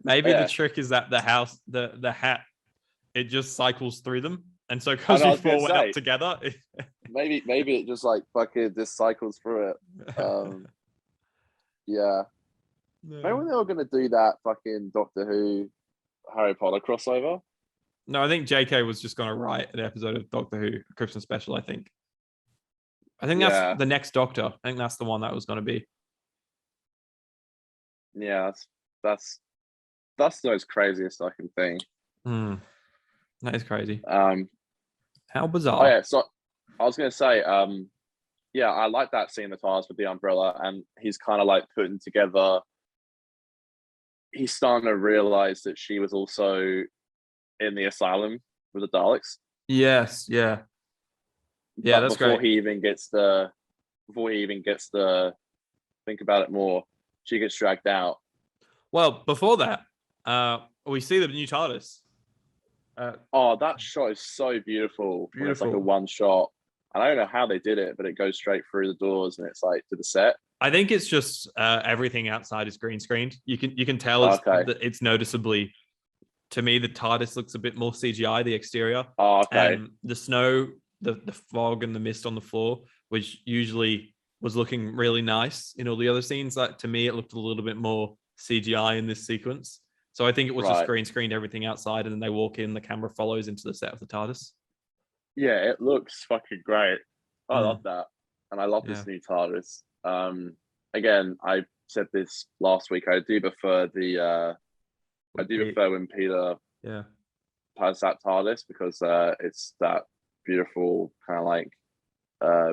Speaker 1: the trick is that the hat, it just cycles through them, and so
Speaker 2: I
Speaker 1: because
Speaker 2: know, I
Speaker 1: we
Speaker 2: was gonna
Speaker 1: four went up
Speaker 2: say,
Speaker 1: together.
Speaker 2: maybe it just like fucking just cycles through it. Yeah. Maybe they were gonna do that fucking Doctor Who Harry Potter crossover.
Speaker 1: No, I think JK was just going to write an episode of Doctor Who Christmas special. I think
Speaker 2: Yeah.
Speaker 1: that's the next Doctor. I think that's the one that was going to be.
Speaker 2: Yeah, that's the most craziest I can think.
Speaker 1: That is crazy. How
Speaker 2: Oh
Speaker 1: bizarre.
Speaker 2: yeah, so I was gonna say, yeah, I like that scene in the TARDIS with the umbrella, and he's kind of like putting together. He's starting to realize that she was also in the asylum with the Daleks.
Speaker 1: Yes, yeah,
Speaker 2: But
Speaker 1: that's
Speaker 2: before
Speaker 1: great.
Speaker 2: he even gets the think about it more, she gets dragged out.
Speaker 1: Well, before that, we see the new TARDIS.
Speaker 2: Oh, that shot is so beautiful. When it's like a one shot. And I don't know how they did it, but it goes straight through the doors and it's like to the set.
Speaker 1: I think it's just everything outside is green screened. You can tell it's noticeably. To me, the TARDIS looks a bit more CGI, the exterior.
Speaker 2: Oh, okay.
Speaker 1: And the snow, the fog and the mist on the floor, which usually was looking really nice in all the other scenes. Like, to me, it looked a little bit more CGI in this sequence. So I think it was just green screened everything outside, and then they walk in, the camera follows into the set of the TARDIS.
Speaker 2: Yeah, it looks fucking great. I love that. And I love this new TARDIS. Again, I said this last week. I do prefer when Peter has that TARDIS, because it's that beautiful kind of like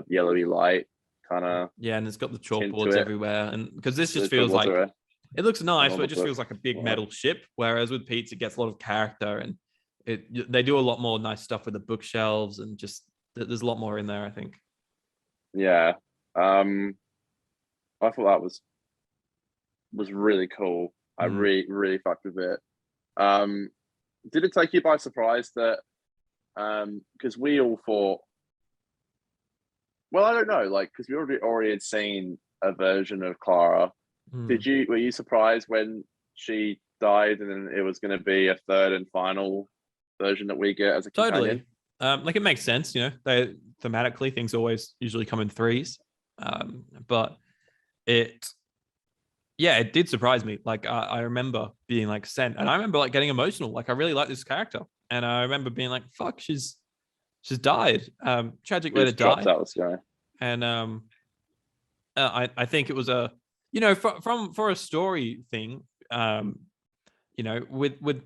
Speaker 2: yellowy light kind of.
Speaker 1: Yeah, and it's got the chalkboards everywhere. And because this just feels like it looks nice, but it just feels like a big metal ship. Whereas with Pete's, it gets a lot of character, and they do a lot more nice stuff with the bookshelves, and just there's a lot more in there, I think.
Speaker 2: Yeah. I thought that was really cool. I really fucked with it. Did it take you by surprise that because we all thought, well, I don't know, like, because we already had seen a version of Clara. Were you surprised when she died and then it was going to be a third and final version that we get as a companion?
Speaker 1: Totally. Like, it makes sense, they thematically things always usually come in threes. But it did surprise me. Like, I remember being like sent, and I remember like getting emotional. Like, I really like this character, and I remember being like, "Fuck, she's died." Tragic way to die. And I think it was a, for a story thing. With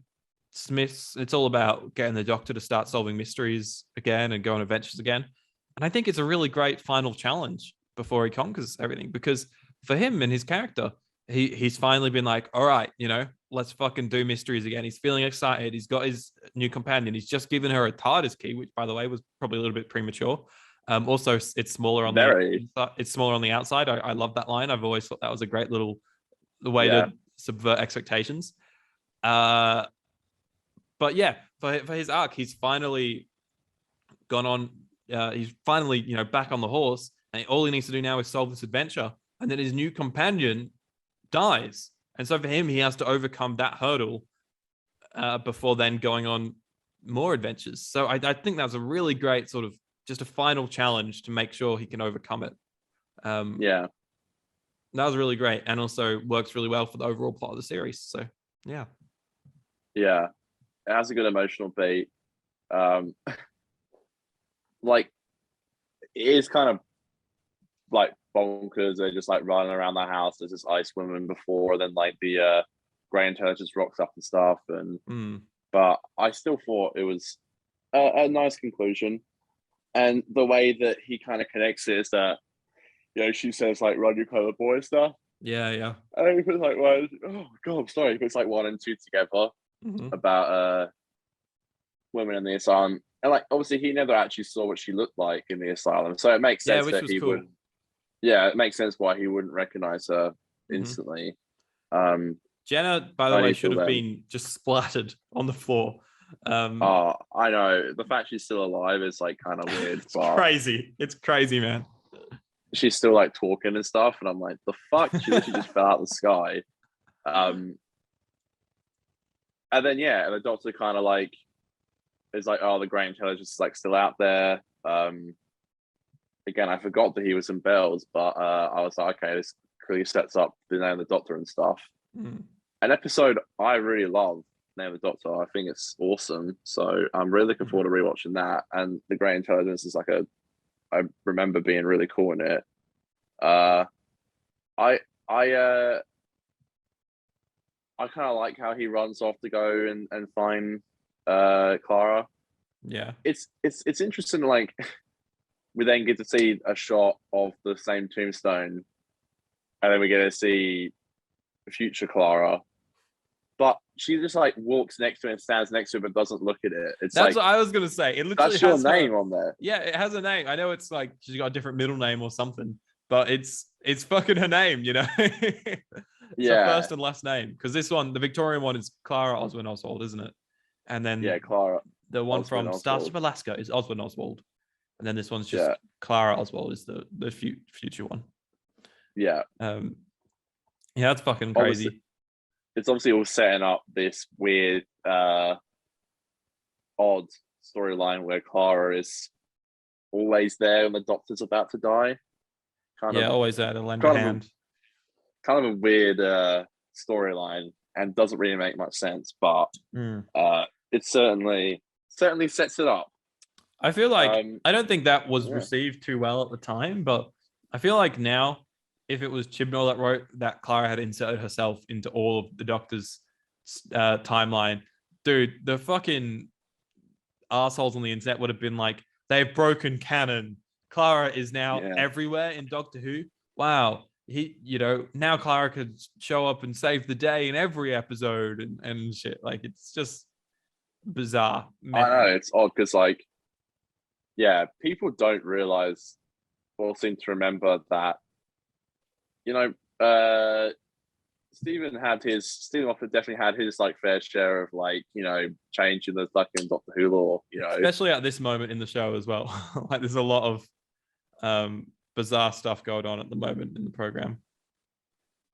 Speaker 1: Smiths, it's all about getting the Doctor to start solving mysteries again and go on adventures again. And I think it's a really great final challenge before he conquers everything, because for him and his character, he's finally been like, all right, let's fucking do mysteries again. He's feeling excited. He's got his new companion. He's just given her a TARDIS key, which, by the way, was probably a little bit premature. Also, it's smaller on the outside. I love that line. I've always thought that was a great little way to subvert expectations. But yeah, for his arc, he's finally gone on. He's finally, back on the horse, and all he needs to do now is solve this adventure. And then his new companion dies, and so for him, he has to overcome that hurdle before then going on more adventures. So I think that's a really great sort of just a final challenge to make sure he can overcome it. That was really great, and also works really well for the overall plot of the series. So yeah,
Speaker 2: it has a good emotional beat. Like, it is kind of like bonkers. They're just like running around the house. There's this ice woman before, then like the Grey Intelligence rocks up and stuff. And but I still thought it was a nice conclusion. And the way that he kind of connects it is that, she says like, "Run, you colored boy," and stuff.
Speaker 1: Yeah.
Speaker 2: And he puts like, oh god, I'm sorry. He puts like 1 and 2 together about women in the asylum. And like obviously he never actually saw what she looked like in the asylum, so it makes sense
Speaker 1: which
Speaker 2: that
Speaker 1: was
Speaker 2: he
Speaker 1: cool.
Speaker 2: would. Yeah, it makes sense why he wouldn't recognize her instantly.
Speaker 1: Jenna, by the way,
Speaker 2: only
Speaker 1: should
Speaker 2: till
Speaker 1: have
Speaker 2: then.
Speaker 1: been just splattered on the floor.
Speaker 2: Oh, I know. The fact she's still alive is like kind of weird,
Speaker 1: It's
Speaker 2: but
Speaker 1: crazy. It's crazy, man.
Speaker 2: she's still like talking and stuff, and I'm like, the fuck? She literally just fell out of the sky. And then yeah, the doctor kind of like is like, oh, the great intelligence is like still out there. Again, I forgot that he was in Bells, but I was like, okay, this clearly sets up the name of the doctor and stuff. An episode I really love, Name of the Doctor. I think it's awesome. So I'm really looking forward to rewatching that. And the Great Intelligence is like I remember being really cool in it. I kind of like how he runs off to go and find Clara.
Speaker 1: Yeah.
Speaker 2: It's interesting, like we then get to see a shot of the same tombstone, and then we get to see future Clara. But she just like walks next to it and stands next to it, but doesn't look at it. It's
Speaker 1: That's
Speaker 2: like,
Speaker 1: what I was gonna say. It literally
Speaker 2: that's your
Speaker 1: has
Speaker 2: name
Speaker 1: her,
Speaker 2: on there.
Speaker 1: Yeah, it has a name. I know it's like she's got a different middle name or something, but it's fucking her name, you know. It's her first and last name. Because this one, the Victorian one, is Clara Oswald Oswald, isn't it? And then
Speaker 2: Clara.
Speaker 1: the one
Speaker 2: Oswald
Speaker 1: from
Speaker 2: Oswald.
Speaker 1: Starship Alaska is Oswald Oswald, and then this one's just Clara Oswald is the future one.
Speaker 2: Yeah.
Speaker 1: That's fucking crazy.
Speaker 2: It's obviously all setting up this weird, odd storyline where Clara is always there when the doctor's about to die.
Speaker 1: Always there to lend a hand.
Speaker 2: Kind of a weird storyline and doesn't really make much sense, but it certainly sets it up.
Speaker 1: I feel like I don't think that was received too well at the time, but I feel like now, if it was Chibnall that wrote that Clara had inserted herself into all of the Doctor's timeline, dude, the fucking assholes on the internet would have been like, they've broken canon. Clara is now everywhere in Doctor Who. Wow. Now Clara could show up and save the day in every episode and shit. Like, it's just bizarre.
Speaker 2: I know, it's odd because like, people don't realize or seem to remember that, Stephen Moffat definitely had his like fair share of like, changing the fucking Doctor Who lore,
Speaker 1: Especially at this moment in the show as well. Like, there's a lot of bizarre stuff going on at the moment in the program.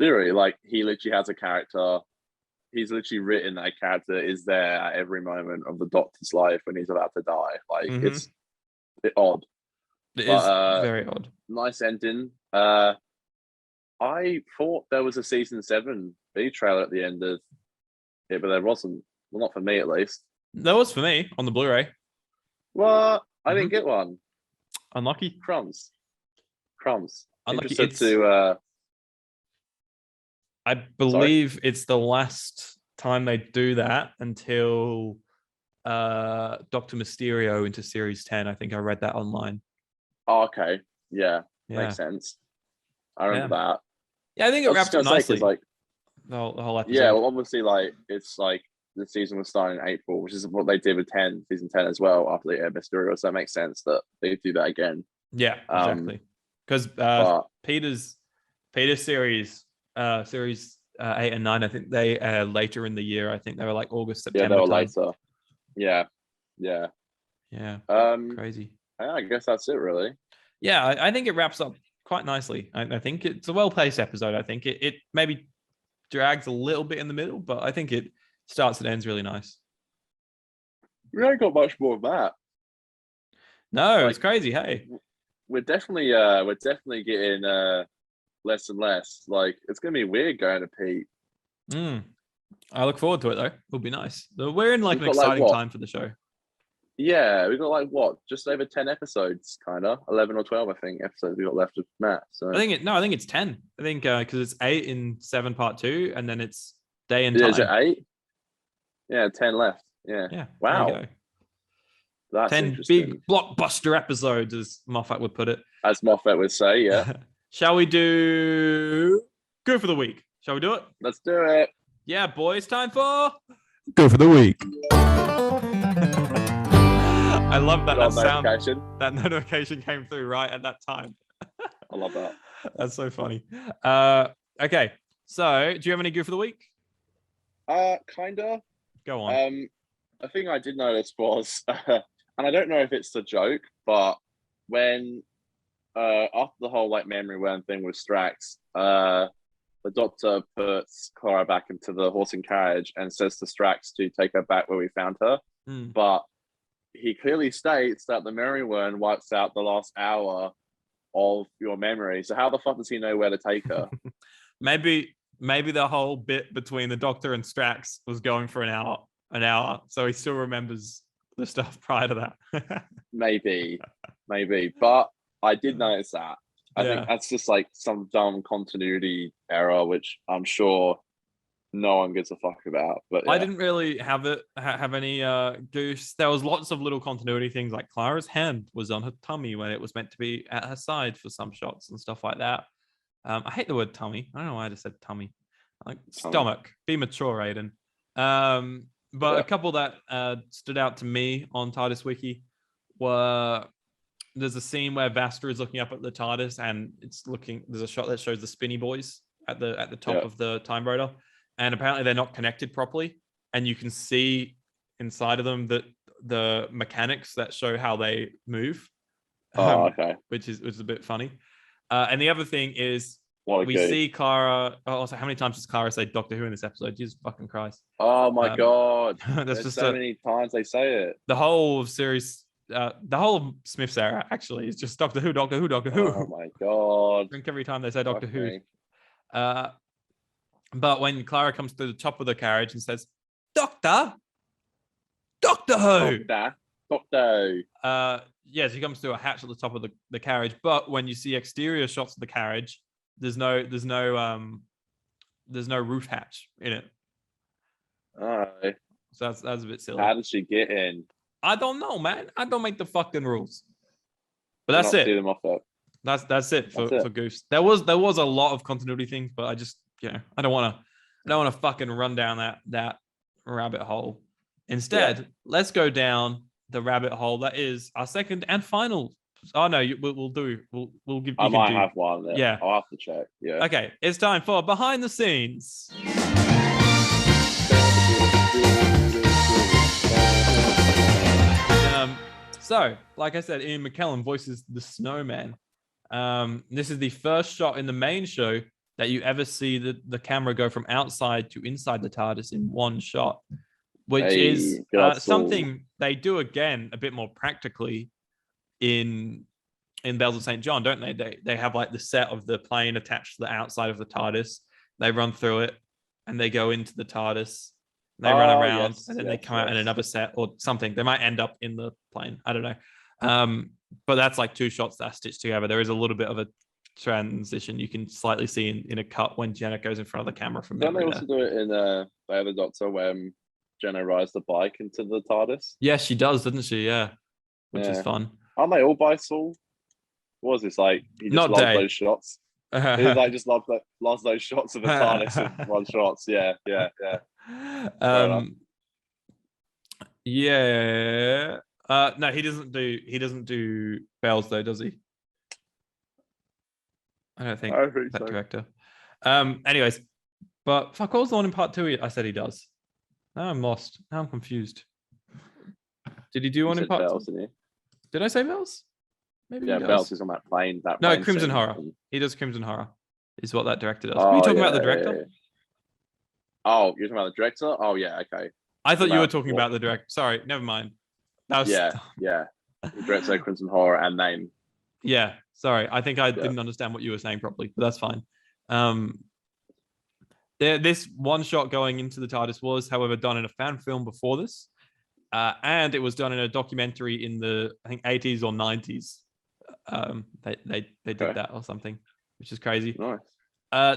Speaker 2: Literally, like, he literally has a character. He's literally written that character is there at every moment of the Doctor's life when he's about to die. Like, it's odd.
Speaker 1: It is very odd.
Speaker 2: Nice ending. I thought there was a season 7 B trailer at the end of it, but there wasn't. Well, not for me at least.
Speaker 1: There was for me on the Blu-ray.
Speaker 2: Well, I didn't get one.
Speaker 1: Unlucky.
Speaker 2: Crumbs.
Speaker 1: Unlucky. I believe it's the last time they do that until Dr. Mysterio into Series 10. I think I read that online.
Speaker 2: Oh, okay. Yeah. Makes sense. I remember that.
Speaker 1: Yeah, I think it wraps up nicely.
Speaker 2: Like,
Speaker 1: the whole episode.
Speaker 2: Yeah, well, obviously, like, it's like the season was starting in April, which is what they did with season 10 as well after they had Mysterio. So that makes sense that they do that again.
Speaker 1: Yeah, exactly. Because Peter's series 8 and 9, I think they later in the year. I think they were like August, September.
Speaker 2: Yeah, they were
Speaker 1: time.
Speaker 2: later. Yeah.
Speaker 1: Crazy.
Speaker 2: I guess that's it, really.
Speaker 1: Yeah, I think it wraps up quite nicely. I think it's a well-paced episode. I think it maybe drags a little bit in the middle, but I think it starts and ends really nice.
Speaker 2: We ain't got much more of that.
Speaker 1: No, it's crazy. Hey,
Speaker 2: we're definitely getting less and less. Like, it's gonna be weird going to Pete.
Speaker 1: I look forward to it though. It'll be nice. We're in like an exciting time for the show.
Speaker 2: Yeah, we got like just over 10 episodes, kind of 11 or 12, I think, episodes we got left with Matt. So
Speaker 1: I think it's 10. I think because it's 8 in 7 part 2, and then it's Day and Time.
Speaker 2: Is it 8? Yeah, 10 left. Yeah. Wow. That's
Speaker 1: 10 big blockbuster episodes, as Moffat would put it.
Speaker 2: As Moffat would say, yeah.
Speaker 1: Shall we do Go for the Week? Shall we do it?
Speaker 2: Let's do it.
Speaker 1: Yeah, boys, time for
Speaker 3: Go for the Week.
Speaker 1: I love that.
Speaker 2: Got
Speaker 1: That sound.
Speaker 2: notification.
Speaker 1: That notification came through right at that time.
Speaker 2: I love that.
Speaker 1: That's so funny. Okay. So, do you have any goof of the week?
Speaker 2: Kinda.
Speaker 1: Go on.
Speaker 2: A thing I did notice was, and I don't know if it's the joke, but when after the whole like memory worm thing with Strax, the doctor puts Clara back into the horse and carriage and says to Strax to take her back where we found her. But he clearly states that the memory worm wipes out the last hour of your memory. So how the fuck does he know where to take her?
Speaker 1: Maybe the whole bit between the doctor and Strax was going for an hour, so he still remembers the stuff prior to that.
Speaker 2: maybe, but I did notice that. I
Speaker 1: Yeah.
Speaker 2: think that's just like some dumb continuity error, which I'm sure no one gives a fuck about. But yeah.
Speaker 1: I didn't really have any goose. There was lots of little continuity things, like Clara's hand was on her tummy when it was meant to be at her side for some shots and stuff like that. I hate the word tummy. I don't know why I just said tummy. Like stomach. Be mature, Aiden. But a couple that stood out to me on TARDIS Wiki were, there's a scene where Vasta is looking up at the TARDIS and there's a shot that shows the spinny boys at the top of the time rotor, and apparently they're not connected properly, and you can see inside of them that the mechanics that show how they move.
Speaker 2: Okay.
Speaker 1: Which is a bit funny. And the other thing is, we see Clara. Also, how many times does Clara say Doctor Who in this episode? Jesus fucking Christ!
Speaker 2: Oh my god!
Speaker 1: There's just
Speaker 2: so many times they say it.
Speaker 1: The whole series, the whole of Smith's era actually is just Doctor Who, Doctor Who, Doctor Who.
Speaker 2: Oh my god!
Speaker 1: I think every time they say Doctor Who. But when Clara comes to the top of the carriage and says, Doctor Who.
Speaker 2: Doctor.
Speaker 1: Yes, he comes to a hatch at the top of the carriage, but when you see exterior shots of the carriage, there's no roof hatch in it. So that's a bit silly.
Speaker 2: How did she get in?
Speaker 1: I don't know, man. I don't make the fucking rules. But that's it.
Speaker 2: See them off it.
Speaker 1: That's it for Goose. There was a lot of continuity things, but I just I don't want to fucking run down that rabbit hole. Instead, let's go down the rabbit hole that is our second and final. Oh no, we'll give.
Speaker 2: I might have one there.
Speaker 1: Yeah,
Speaker 2: I'll have to check. Yeah.
Speaker 1: Okay, it's time for behind the scenes. So, like I said, Ian McKellen voices the Snowman. This is the first shot in the main show that you ever see the camera go from outside to inside the TARDIS in one shot, which is something they do again a bit more practically in Bells of St. John, don't they? They have like the set of the plane attached to the outside of the TARDIS. They run through it and they go into the TARDIS. They run around and then they come out in another set or something. They might end up in the plane. I don't know. But that's like two shots that are stitched together. There is a little bit of a transition you can slightly see in a cut when Jenna goes in front of the camera from memory.
Speaker 2: Don't they also do it in the other Doctor when Jenna rides the bike into the TARDIS?
Speaker 1: Yeah, she does, doesn't she? Yeah. Which is fun.
Speaker 2: Aren't they all by Saul? What was this like? He just loves those shots. He like just loves those shots of the TARDIS in one shots. Yeah.
Speaker 1: Yeah. No, he doesn't do bells though, does he? I don't think that so. Director. Anyways, but fuck, what was the one in part 2 I said he does? Now I'm lost. Now I'm confused. Did he do one in part 2? Did I say bells? Maybe
Speaker 2: bells is on that plane.
Speaker 1: No, Crimson Horror. He does Crimson Horror. Is what that director does. Are you talking about the director?
Speaker 2: Yeah. Oh, you're talking about the director? Oh yeah, okay.
Speaker 1: I thought you were talking about the director. Sorry, never mind. That was...
Speaker 2: Yeah. The director, Crimson Horror, and name.
Speaker 1: Yeah, sorry. I think I didn't understand what you were saying properly, but that's fine. This one shot going into the TARDIS was, however, done in a fan film before this, and it was done in a documentary in the, I think, 80s or 90s. They did that or something, which is crazy.
Speaker 2: Nice.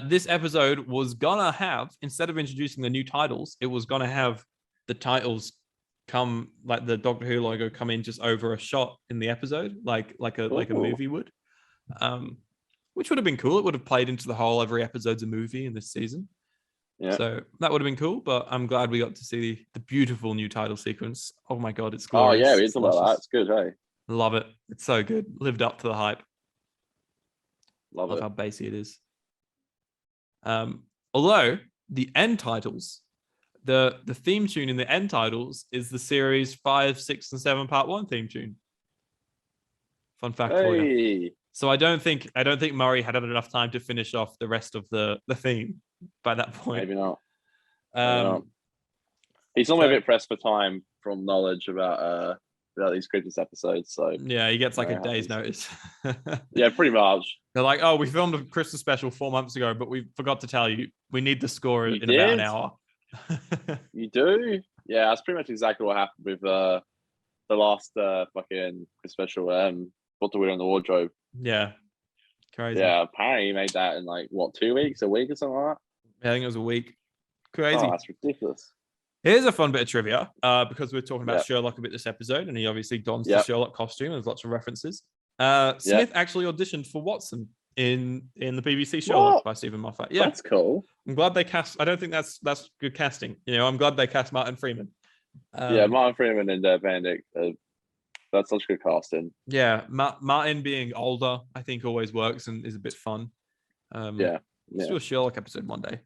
Speaker 1: This episode was gonna have, instead of introducing the new titles, it was gonna have the titles come, like the Doctor Who logo, come in just over a shot in the episode, like a movie would, which would have been cool. It would have played into the whole every episode's a movie in this season.
Speaker 2: Yeah.
Speaker 1: So that would have been cool, but I'm glad we got to see the beautiful new title sequence. Oh my god, it's
Speaker 2: Oh
Speaker 1: glorious.
Speaker 2: yeah, we
Speaker 1: It's
Speaker 2: talk about that.
Speaker 1: delicious.
Speaker 2: It's good, hey.
Speaker 1: Love it. It's so good. Lived up to the hype.
Speaker 2: Love
Speaker 1: Love
Speaker 2: it.
Speaker 1: how bassy it is. Although the end titles, the theme tune in the end titles is the series 5, 6, and 7 part 1 theme tune. Fun fact for you.
Speaker 2: Hey.
Speaker 1: So I don't think Murray had enough time to finish off the rest of the theme by that point.
Speaker 2: Maybe not. Maybe not.
Speaker 1: Um,
Speaker 2: He's normally
Speaker 1: so-
Speaker 2: a bit pressed for time from knowledge about these Christmas episodes. So
Speaker 1: yeah, he gets like a
Speaker 2: it
Speaker 1: day's
Speaker 2: happens.
Speaker 1: notice.
Speaker 2: Yeah, pretty much.
Speaker 1: They're like, oh, we filmed a Christmas special 4 months ago, but we forgot to tell you we need the score
Speaker 2: You
Speaker 1: in about an
Speaker 2: did?
Speaker 1: hour.
Speaker 2: You do? Yeah, that's pretty much exactly what happened with the last fucking special Doctor Who in the Wardrobe.
Speaker 1: Yeah. Crazy.
Speaker 2: Yeah, apparently he made that in like what, 2 weeks, a week or something like
Speaker 1: I think it was a week.
Speaker 2: that.
Speaker 1: Crazy.
Speaker 2: Oh, that's ridiculous.
Speaker 1: Here's a fun bit of trivia, because we're talking about
Speaker 2: Yep.
Speaker 1: Sherlock a bit this episode, and he obviously dons the
Speaker 2: Yep.
Speaker 1: Sherlock costume. There's lots of references. Smith actually auditioned for Watson in the BBC Sherlock
Speaker 2: What?
Speaker 1: by Stephen Moffat. Yeah,
Speaker 2: That's cool.
Speaker 1: I'm glad they cast. I don't think that's good casting. You know, I'm glad they cast Martin Freeman.
Speaker 2: Yeah, Martin Freeman and Benedict. That's such good casting.
Speaker 1: Yeah, Martin being older, I think always works and is a bit fun.
Speaker 2: Yeah.
Speaker 1: Let's do a Sherlock episode one day.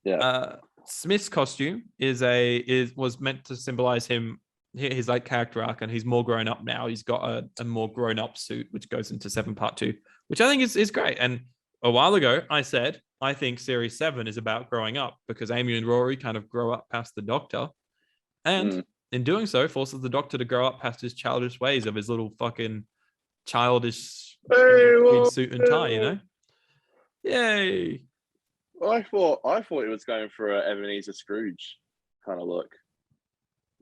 Speaker 2: Yeah.
Speaker 1: Smith's costume was meant to symbolize his like character arc, and he's more grown up now. He's got a more grown up suit, which goes into 7 part 2, which I think is great. And a while ago, I said I think series 7 is about growing up because Amy and Rory kind of grow up past the Doctor, and in doing so, forces the Doctor to grow up past his childish ways of his little fucking childish green suit and tie. You know, yay!
Speaker 2: I thought it was going for a Ebenezer Scrooge kind of look,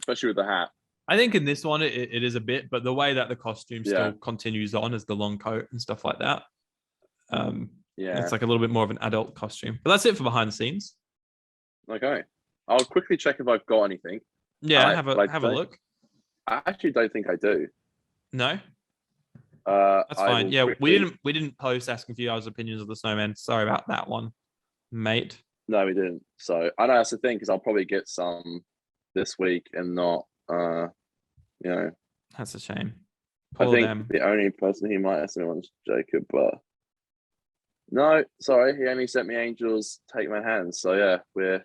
Speaker 2: especially with the hat.
Speaker 1: I think in this one it is a bit, but the way that the costume
Speaker 2: Yeah.
Speaker 1: still continues on as the long coat and stuff like that,
Speaker 2: Yeah.
Speaker 1: it's like a little bit more of an adult costume. But that's it for behind the scenes.
Speaker 2: Okay. I'll quickly check if I've got anything.
Speaker 1: Yeah, have a look.
Speaker 2: I actually don't think I do.
Speaker 1: No,
Speaker 2: That's
Speaker 1: fine. Yeah, we didn't post asking for you guys' opinions of the Snowmen. Sorry about that one, mate.
Speaker 2: No, we didn't. So I know that's the thing because I'll probably get some this week and not.
Speaker 1: That's a shame.
Speaker 2: I
Speaker 1: Poor
Speaker 2: think
Speaker 1: them.
Speaker 2: the only person he might have sent was Jacob, but no, sorry, he only sent me Angels Take My Hand. So yeah,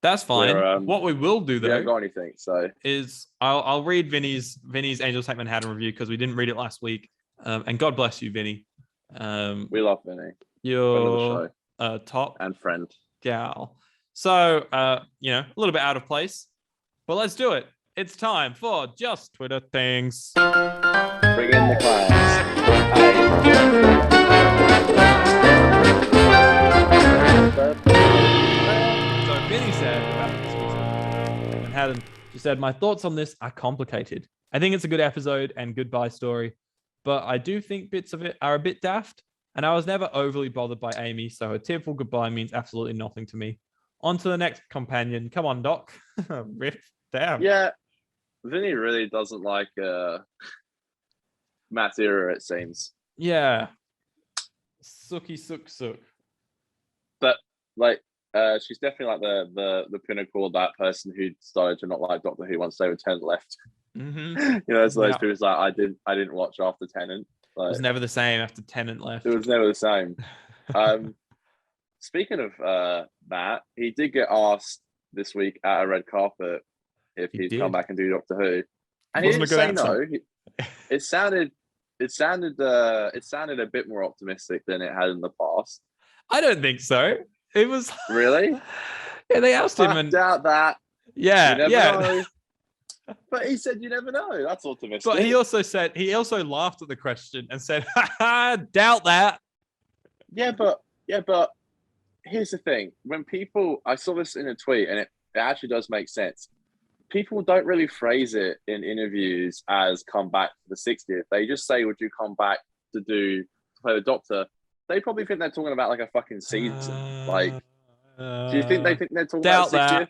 Speaker 1: That's fine. What we will do
Speaker 2: we haven't
Speaker 1: though
Speaker 2: got anything. So
Speaker 1: is I'll read Vinny's Angels Take Manhattan review because we didn't read it last week. And God bless you, Vinny.
Speaker 2: we love Vinny. Friend of
Speaker 1: You're
Speaker 2: the
Speaker 1: a top
Speaker 2: and friend.
Speaker 1: gal. So a little bit out of place, but let's do it. It's time for Just Twitter Things.
Speaker 2: Bring in the clowns.
Speaker 1: So Vinny said about this week's Manhattan, she said, my thoughts on this are complicated. I think it's a good episode and goodbye story, but I do think bits of it are a bit daft, and I was never overly bothered by Amy, so her tearful goodbye means absolutely nothing to me. On to the next companion. Come on, Doc. Riff. Damn.
Speaker 2: Yeah, Vinny really doesn't like Matt's era, it seems.
Speaker 1: Yeah. Sooky sook.
Speaker 2: But like she's definitely like the pinnacle of that person who started to not like Doctor Who once they were Tennant left.
Speaker 1: Mm-hmm.
Speaker 2: It's those people like I didn't watch after Tennant. Like,
Speaker 1: It was never the same after Tennant left.
Speaker 2: it was never the same. Speaking of Matt, he did get asked this week at a red carpet if he'd come back and do Doctor Who, and he didn't say no. It sounded a bit more optimistic than it had in the past.
Speaker 1: I don't think so. It was
Speaker 2: Really?
Speaker 1: Yeah, they asked him,
Speaker 2: I
Speaker 1: and
Speaker 2: doubt that.
Speaker 1: Yeah,
Speaker 2: You never know. But he said, "You never know." That's optimistic.
Speaker 1: But he also laughed at the question and said, "Ha, doubt that."
Speaker 2: Yeah, but here's the thing: when people, I saw this in a tweet, and it actually does make sense. People don't really phrase it in interviews as "come back for the 60th." They just say, "Would you come back to play the Doctor?" They probably think they're talking about like a fucking season. Do you think they think they're talking about 60th?
Speaker 1: That.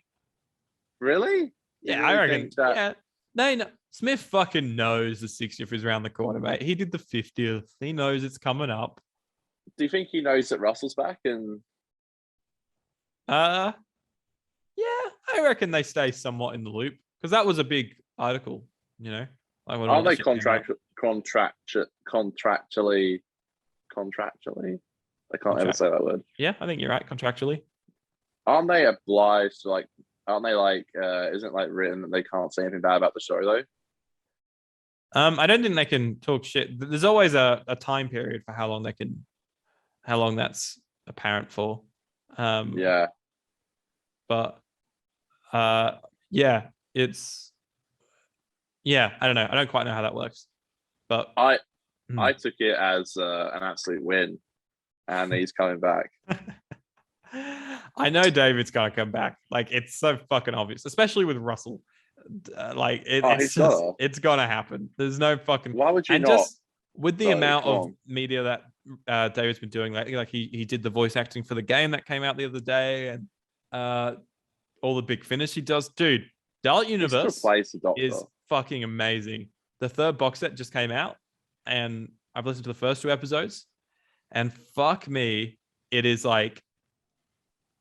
Speaker 2: Really?
Speaker 1: Yeah, I reckon. Yeah. No. Smith fucking knows the 60th is around the corner, mate. He did the 50th. He knows it's coming up.
Speaker 2: Do you think he knows that Russell's back? And
Speaker 1: Yeah, I reckon they stay somewhat in the loop because that was a big article, you know. Like when all
Speaker 2: Aren't
Speaker 1: that
Speaker 2: they
Speaker 1: shit came out.
Speaker 2: contractually? I can't ever
Speaker 1: Contract.
Speaker 2: say that word.
Speaker 1: Yeah, I think you're right. Contractually.
Speaker 2: Aren't they obliged to like? Aren't they like? Isn't it like written that they can't say anything bad about the show though?
Speaker 1: I don't think they can talk shit. There's always a time period for how long that's apparent for.
Speaker 2: Yeah,
Speaker 1: But uh, yeah, it's yeah. I don't know. I don't quite know how that works, but
Speaker 2: I
Speaker 1: hmm.
Speaker 2: I took it as an absolute win, and he's coming back.
Speaker 1: I know David's gonna come back. Like it's so fucking obvious, especially with Russell. Like
Speaker 2: Oh,
Speaker 1: it's
Speaker 2: he's
Speaker 1: just
Speaker 2: got.
Speaker 1: it's gonna happen. There's no fucking
Speaker 2: Why would you
Speaker 1: and
Speaker 2: not?
Speaker 1: just with the
Speaker 2: Though,
Speaker 1: amount
Speaker 2: come
Speaker 1: of
Speaker 2: on.
Speaker 1: media that David's been doing, like he did the voice acting for the game that came out the other day, and all the big finish he does, dude. Dalek
Speaker 2: He should
Speaker 1: Universe
Speaker 2: replace the Doctor.
Speaker 1: is fucking amazing. The third box set just came out, and I've listened to the first 2 episodes, and fuck me, it is like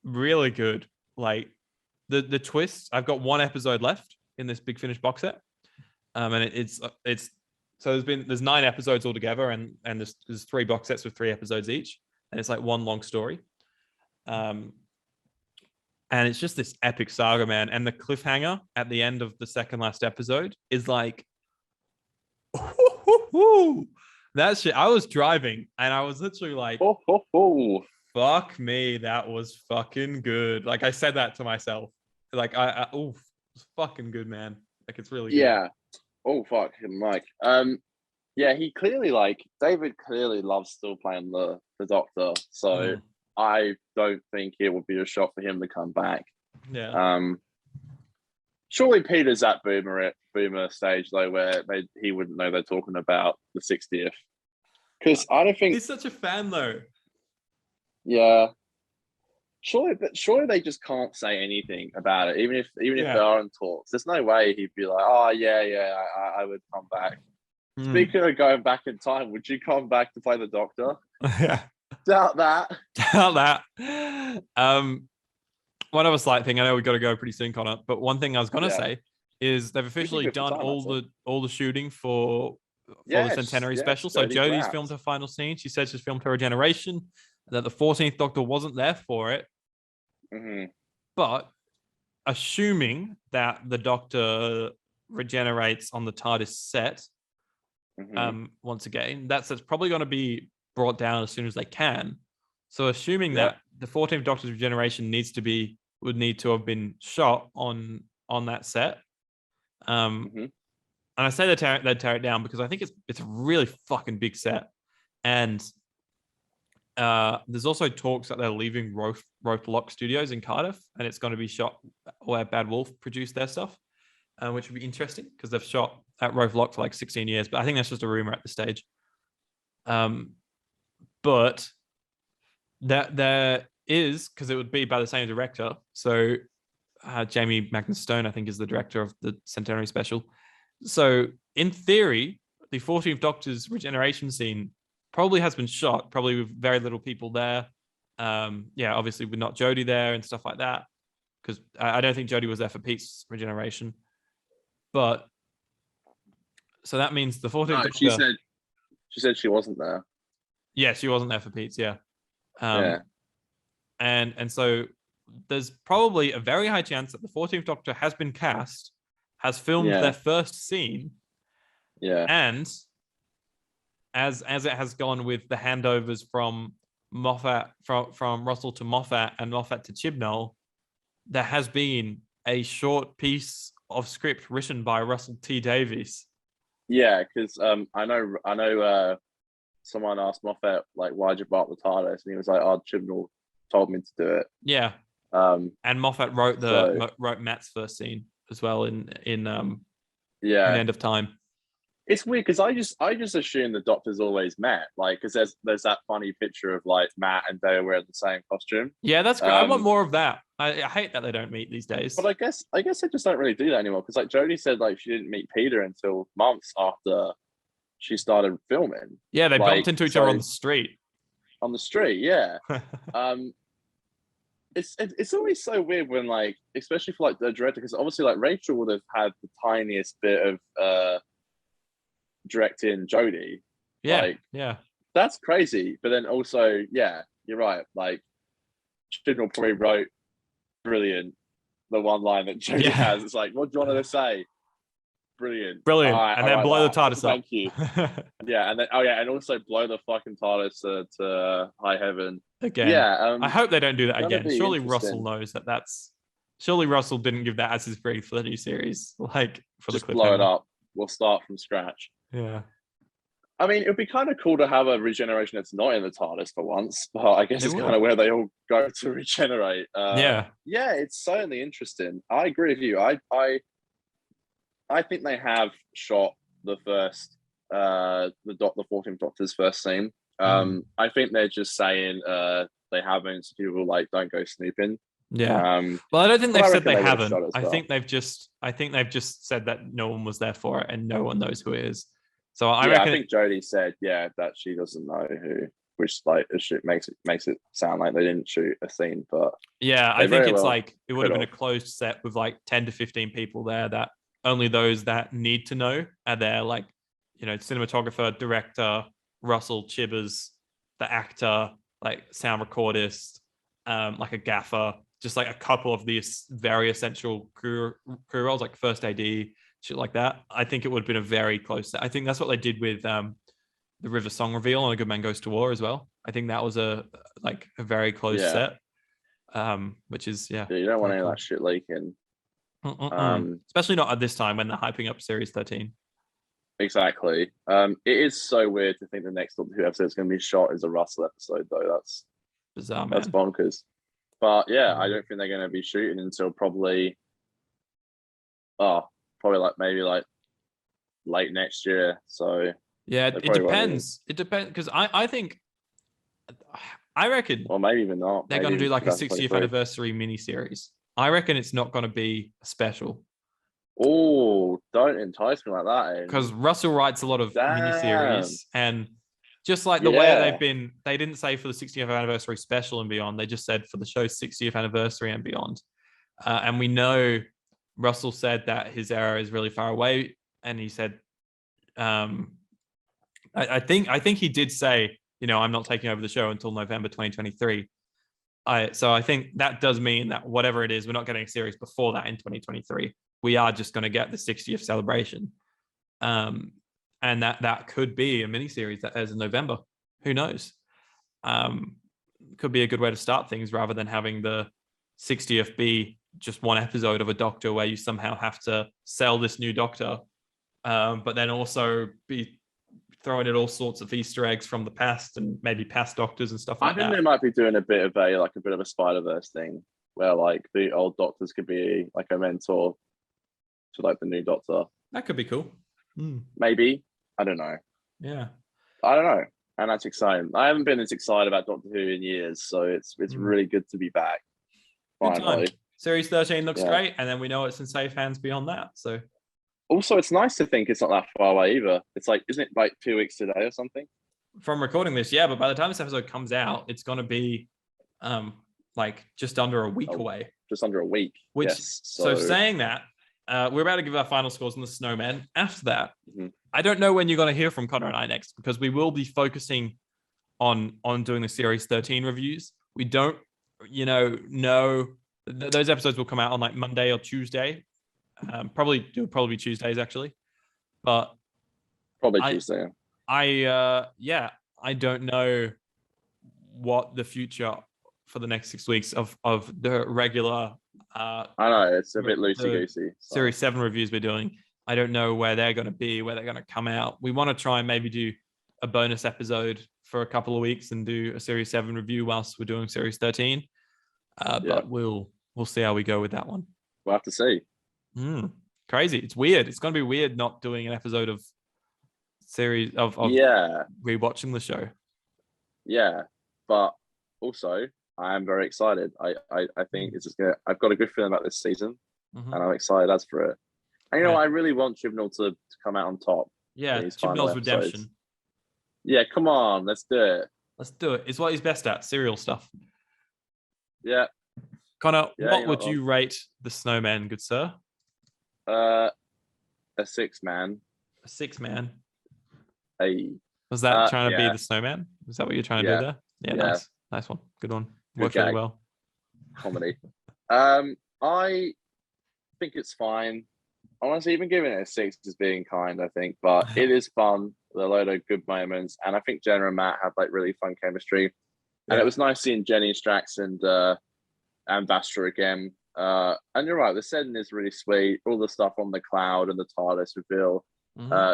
Speaker 1: really good. Like the twist. I've got 1 episode left in this Big Finish box set, and it's so there's 9 episodes altogether, and there's 3 box sets with 3 episodes each, and it's like one long story. And it's just this epic saga, man. And the cliffhanger at the end of the second last episode is like, that shit. I was driving and I was literally like, fuck me, that was fucking good. Like I said that to myself. Like it's fucking good, man. Like it's really good.
Speaker 2: Yeah. Oh fuck him, Mike. Yeah, he clearly David clearly loves still playing the Doctor. So I don't think it would be a shock for him to come back.
Speaker 1: Yeah.
Speaker 2: Surely Peter's at boomer stage though, where he wouldn't know they're talking about the 60th. Because I don't think
Speaker 1: he's such a fan though.
Speaker 2: Yeah. Surely they just can't say anything about it, even if they are in talks. There's no way he'd be like, oh yeah, I would come back. Speaking of going back in time, would you come back to play the Doctor?
Speaker 1: Yeah.
Speaker 2: Doubt that.
Speaker 1: Doubt that. One other slight thing, I know we've got to go pretty soon, Connor, but one thing I was gonna say is they've officially done all the shooting for the centenary special. So Jodie's filmed her final scene. She said she's filmed her regeneration, that the 14th Doctor wasn't there for it.
Speaker 2: Mm-hmm.
Speaker 1: But assuming that the Doctor regenerates on the TARDIS set, once again, that's probably going to be brought down as soon as they can. So assuming that the 14th Doctor's regeneration would need to have been shot on that set. And I say they'd tear it down because I think it's a really fucking big set. And there's also talks that they're leaving Rope Lock Studios in Cardiff, and it's going to be shot where Bad Wolf produced their stuff, which would be interesting because they've shot at Rope Lock for like 16 years. But I think that's just a rumor at this stage. But that there is, because it would be by the same director. So Jamie Magnus Stone, I think, is the director of the Centenary Special. So in theory, the 14th Doctor's regeneration scene probably has been shot, probably with very little people there. Obviously with not Jodie there and stuff like that, because I don't think Jodie was there for Pete's regeneration. But so that means the 14th Doctor.
Speaker 2: She said she wasn't there.
Speaker 1: Yeah, she wasn't there for Pete's. Yeah. And so there's probably a very high chance that the 14th Doctor has been cast, has filmed their first scene.
Speaker 2: Yeah.
Speaker 1: And as it has gone with the handovers from Moffat, from Russell to Moffat and Moffat to Chibnall, there has been a short piece of script written by Russell T Davies.
Speaker 2: Yeah, because I know someone asked Moffat, like, why'd you buy the TARDIS? And he was like, oh, Chibnall told me to do it.
Speaker 1: Yeah. And Moffat wrote wrote Matt's first scene as well in End of Time.
Speaker 2: It's weird because I just assume the Doctor's always Matt, like, because there's that funny picture of like Matt and Dale wearing the same costume.
Speaker 1: Yeah, that's great. I want more of that. I hate that they don't meet these days.
Speaker 2: But I guess they just don't really do that anymore, because like Jodie said, like she didn't meet Peter until months after she started filming.
Speaker 1: Yeah, they bumped into each other on the street.
Speaker 2: On the street, yeah. it's always so weird when like, especially for like the director, because obviously like Rachel would have had the tiniest bit of directing Jodie.
Speaker 1: Yeah,
Speaker 2: Like
Speaker 1: yeah,
Speaker 2: that's crazy. But then also, yeah, you're right. Like Chibnall probably wrote brilliant the one line that Jodie
Speaker 1: yeah.
Speaker 2: has. It's like, what do you want her to say? Brilliant. All
Speaker 1: Brilliant.
Speaker 2: right,
Speaker 1: And
Speaker 2: I
Speaker 1: then
Speaker 2: write
Speaker 1: blow the
Speaker 2: that.
Speaker 1: TARDIS
Speaker 2: Thank
Speaker 1: up.
Speaker 2: you. Yeah, and then oh yeah, and also blow the fucking TARDIS to high heaven.
Speaker 1: Again,
Speaker 2: Yeah,
Speaker 1: I hope they don't do that
Speaker 2: gonna
Speaker 1: again.
Speaker 2: be
Speaker 1: Surely Russell
Speaker 2: interesting.
Speaker 1: knows that that's. Surely Russell didn't give that as his brief for the new series, like for the
Speaker 2: Just blow it
Speaker 1: cliffhanger.
Speaker 2: up. We'll start from scratch.
Speaker 1: Yeah,
Speaker 2: I mean, it would be kind of cool to have a regeneration that's not in the TARDIS for once, but I guess
Speaker 1: it
Speaker 2: it's
Speaker 1: would.
Speaker 2: kind of where they all go to regenerate.
Speaker 1: Yeah,
Speaker 2: Yeah, it's certainly interesting. I agree with you. I think they have shot the first the 14th Doctor's first scene. I think they're just saying they haven't, so people like don't go snooping.
Speaker 1: yeah.
Speaker 2: Um,
Speaker 1: Well, I don't think
Speaker 2: but
Speaker 1: they've
Speaker 2: I
Speaker 1: said
Speaker 2: reckon
Speaker 1: they
Speaker 2: they would have
Speaker 1: haven't.
Speaker 2: shot as
Speaker 1: I
Speaker 2: well.
Speaker 1: think they've just said that no one was there for it and no one knows who it is. So I
Speaker 2: Yeah,
Speaker 1: reckon
Speaker 2: I think Jodie said that she doesn't know who, which like makes it sound like they didn't shoot a scene, but
Speaker 1: yeah, I
Speaker 2: they
Speaker 1: think
Speaker 2: very
Speaker 1: it's
Speaker 2: well
Speaker 1: like it would
Speaker 2: could
Speaker 1: have been a
Speaker 2: have.
Speaker 1: closed set with like 10 to 15 people there that only those that need to know are there, like, cinematographer, director, Russell Chibbers, the actor, like sound recordist, like a gaffer, just like a couple of these very essential crew roles, like first AD, shit like that. I think it would have been a very close set. I think that's what they did with the River Song reveal on A Good Man Goes to War as well. I think that was a very close
Speaker 2: Yeah,
Speaker 1: set, which is
Speaker 2: yeah, you don't want
Speaker 1: pretty
Speaker 2: any of
Speaker 1: cool.
Speaker 2: that shit leaking. Um,
Speaker 1: Especially not at this time when they're hyping up Series 13.
Speaker 2: exactly. It is so weird to think the next Doctor Who episode is going to be shot as a Russell episode, though.
Speaker 1: Bizarre,
Speaker 2: That's
Speaker 1: man.
Speaker 2: bonkers. But yeah, I
Speaker 1: Mm.
Speaker 2: don't think they're going to be shooting until probably like maybe like late next year. So
Speaker 1: Yeah,
Speaker 2: they
Speaker 1: it
Speaker 2: probably won't even,
Speaker 1: depends. It depends because I reckon
Speaker 2: or maybe even not.
Speaker 1: they're going
Speaker 2: Maybe
Speaker 1: to do
Speaker 2: even
Speaker 1: like a 60th
Speaker 2: 2023.
Speaker 1: anniversary miniseries. I reckon it's not going to be a special
Speaker 2: Oh, don't entice me like that,
Speaker 1: because
Speaker 2: Aiden.
Speaker 1: Russell writes a lot of
Speaker 2: Damn.
Speaker 1: miniseries, and just like the way that
Speaker 2: Yeah.
Speaker 1: they didn't say for the 60th anniversary special and beyond. They just said for the show's 60th anniversary and beyond. And we know Russell said that his era is really far away, and he said, I think he did say, I'm not taking over the show until November 2023. So I think that does mean that whatever it is, we're not getting a series before that in 2023. We are just going to get the 60th celebration, and that could be a mini series that airs in November. Who knows? Could be a good way to start things rather than having the 60th be just one episode of a Doctor where you somehow have to sell this new Doctor, but then also be throwing in all sorts of Easter eggs from the past and maybe past Doctors and stuff
Speaker 2: I
Speaker 1: like
Speaker 2: think
Speaker 1: that.
Speaker 2: they might be doing a bit of a Spider-Verse thing where like the old Doctors could be like a mentor to like the new Doctor.
Speaker 1: That could be cool.
Speaker 2: Maybe. I don't know.
Speaker 1: Yeah.
Speaker 2: I don't know. And that's exciting. I haven't been as excited about Doctor Who in years, so it's really good to be back.
Speaker 1: Good time.
Speaker 2: Finally.
Speaker 1: Series 13 looks
Speaker 2: Yeah.
Speaker 1: great, and then we know it's in safe hands beyond that. So
Speaker 2: Also, it's nice to think it's not that far away either. It's like, isn't it like 2 weeks today or something?
Speaker 1: from recording this, yeah, but by the time this episode comes out, it's gonna be like just under a week away.
Speaker 2: Just under a week.
Speaker 1: Which
Speaker 2: Yes.
Speaker 1: so saying that, we're about to give our final scores on the Snowmen. After that, I don't know when you're going to hear from Connor and I next because we will be focusing on doing the Series 13 reviews. We don't, know those episodes will come out on like Monday or Tuesday. Probably be Tuesdays actually, but
Speaker 2: probably Tuesday.
Speaker 1: I don't know what the future for the next 6 weeks of the regular.
Speaker 2: I know it's a bit loosey goosey.
Speaker 1: Series 7 reviews we're doing. I don't know where they're going to be, where they're going to come out. We want to try and maybe do a bonus episode for a couple of weeks and do a Series 7 review whilst we're doing Series 13. But we'll see how we go with that one.
Speaker 2: We'll have to see.
Speaker 1: Crazy. It's weird. It's going to be weird not doing an episode of series of rewatching the show.
Speaker 2: Yeah, but also I am very excited. I think it's just gonna. I've got a good feeling about this season, and I'm excited as for it. And I really want Chibnall to come out on top.
Speaker 1: Yeah, Chibnall's redemption.
Speaker 2: Yeah, come on, let's do it.
Speaker 1: Let's do it. It's what he's best at, serial stuff.
Speaker 2: Yeah,
Speaker 1: Connor,
Speaker 2: Yeah,
Speaker 1: what
Speaker 2: you're
Speaker 1: would
Speaker 2: not
Speaker 1: you rate the Snowman, good sir?
Speaker 2: wrong. A 6 man.
Speaker 1: A 6 man.
Speaker 2: A
Speaker 1: Was that trying to be
Speaker 2: yeah,
Speaker 1: the Snowman? Is that what you're trying to do
Speaker 2: yeah,
Speaker 1: there? Yeah,
Speaker 2: yeah.
Speaker 1: nice one, good one.
Speaker 2: Good
Speaker 1: Worked really
Speaker 2: gag.
Speaker 1: well.
Speaker 2: Comedy. I think it's fine. Honestly, even giving it a 6 is being kind, I think, but it is fun. There are a load of good moments, and I think Jenna and Matt have like really fun chemistry. And
Speaker 1: Yeah.
Speaker 2: it was nice seeing Jenny, Strax, and Vastra again. And you're right, the setting is really sweet. All the stuff on the cloud and the TARDIS reveal.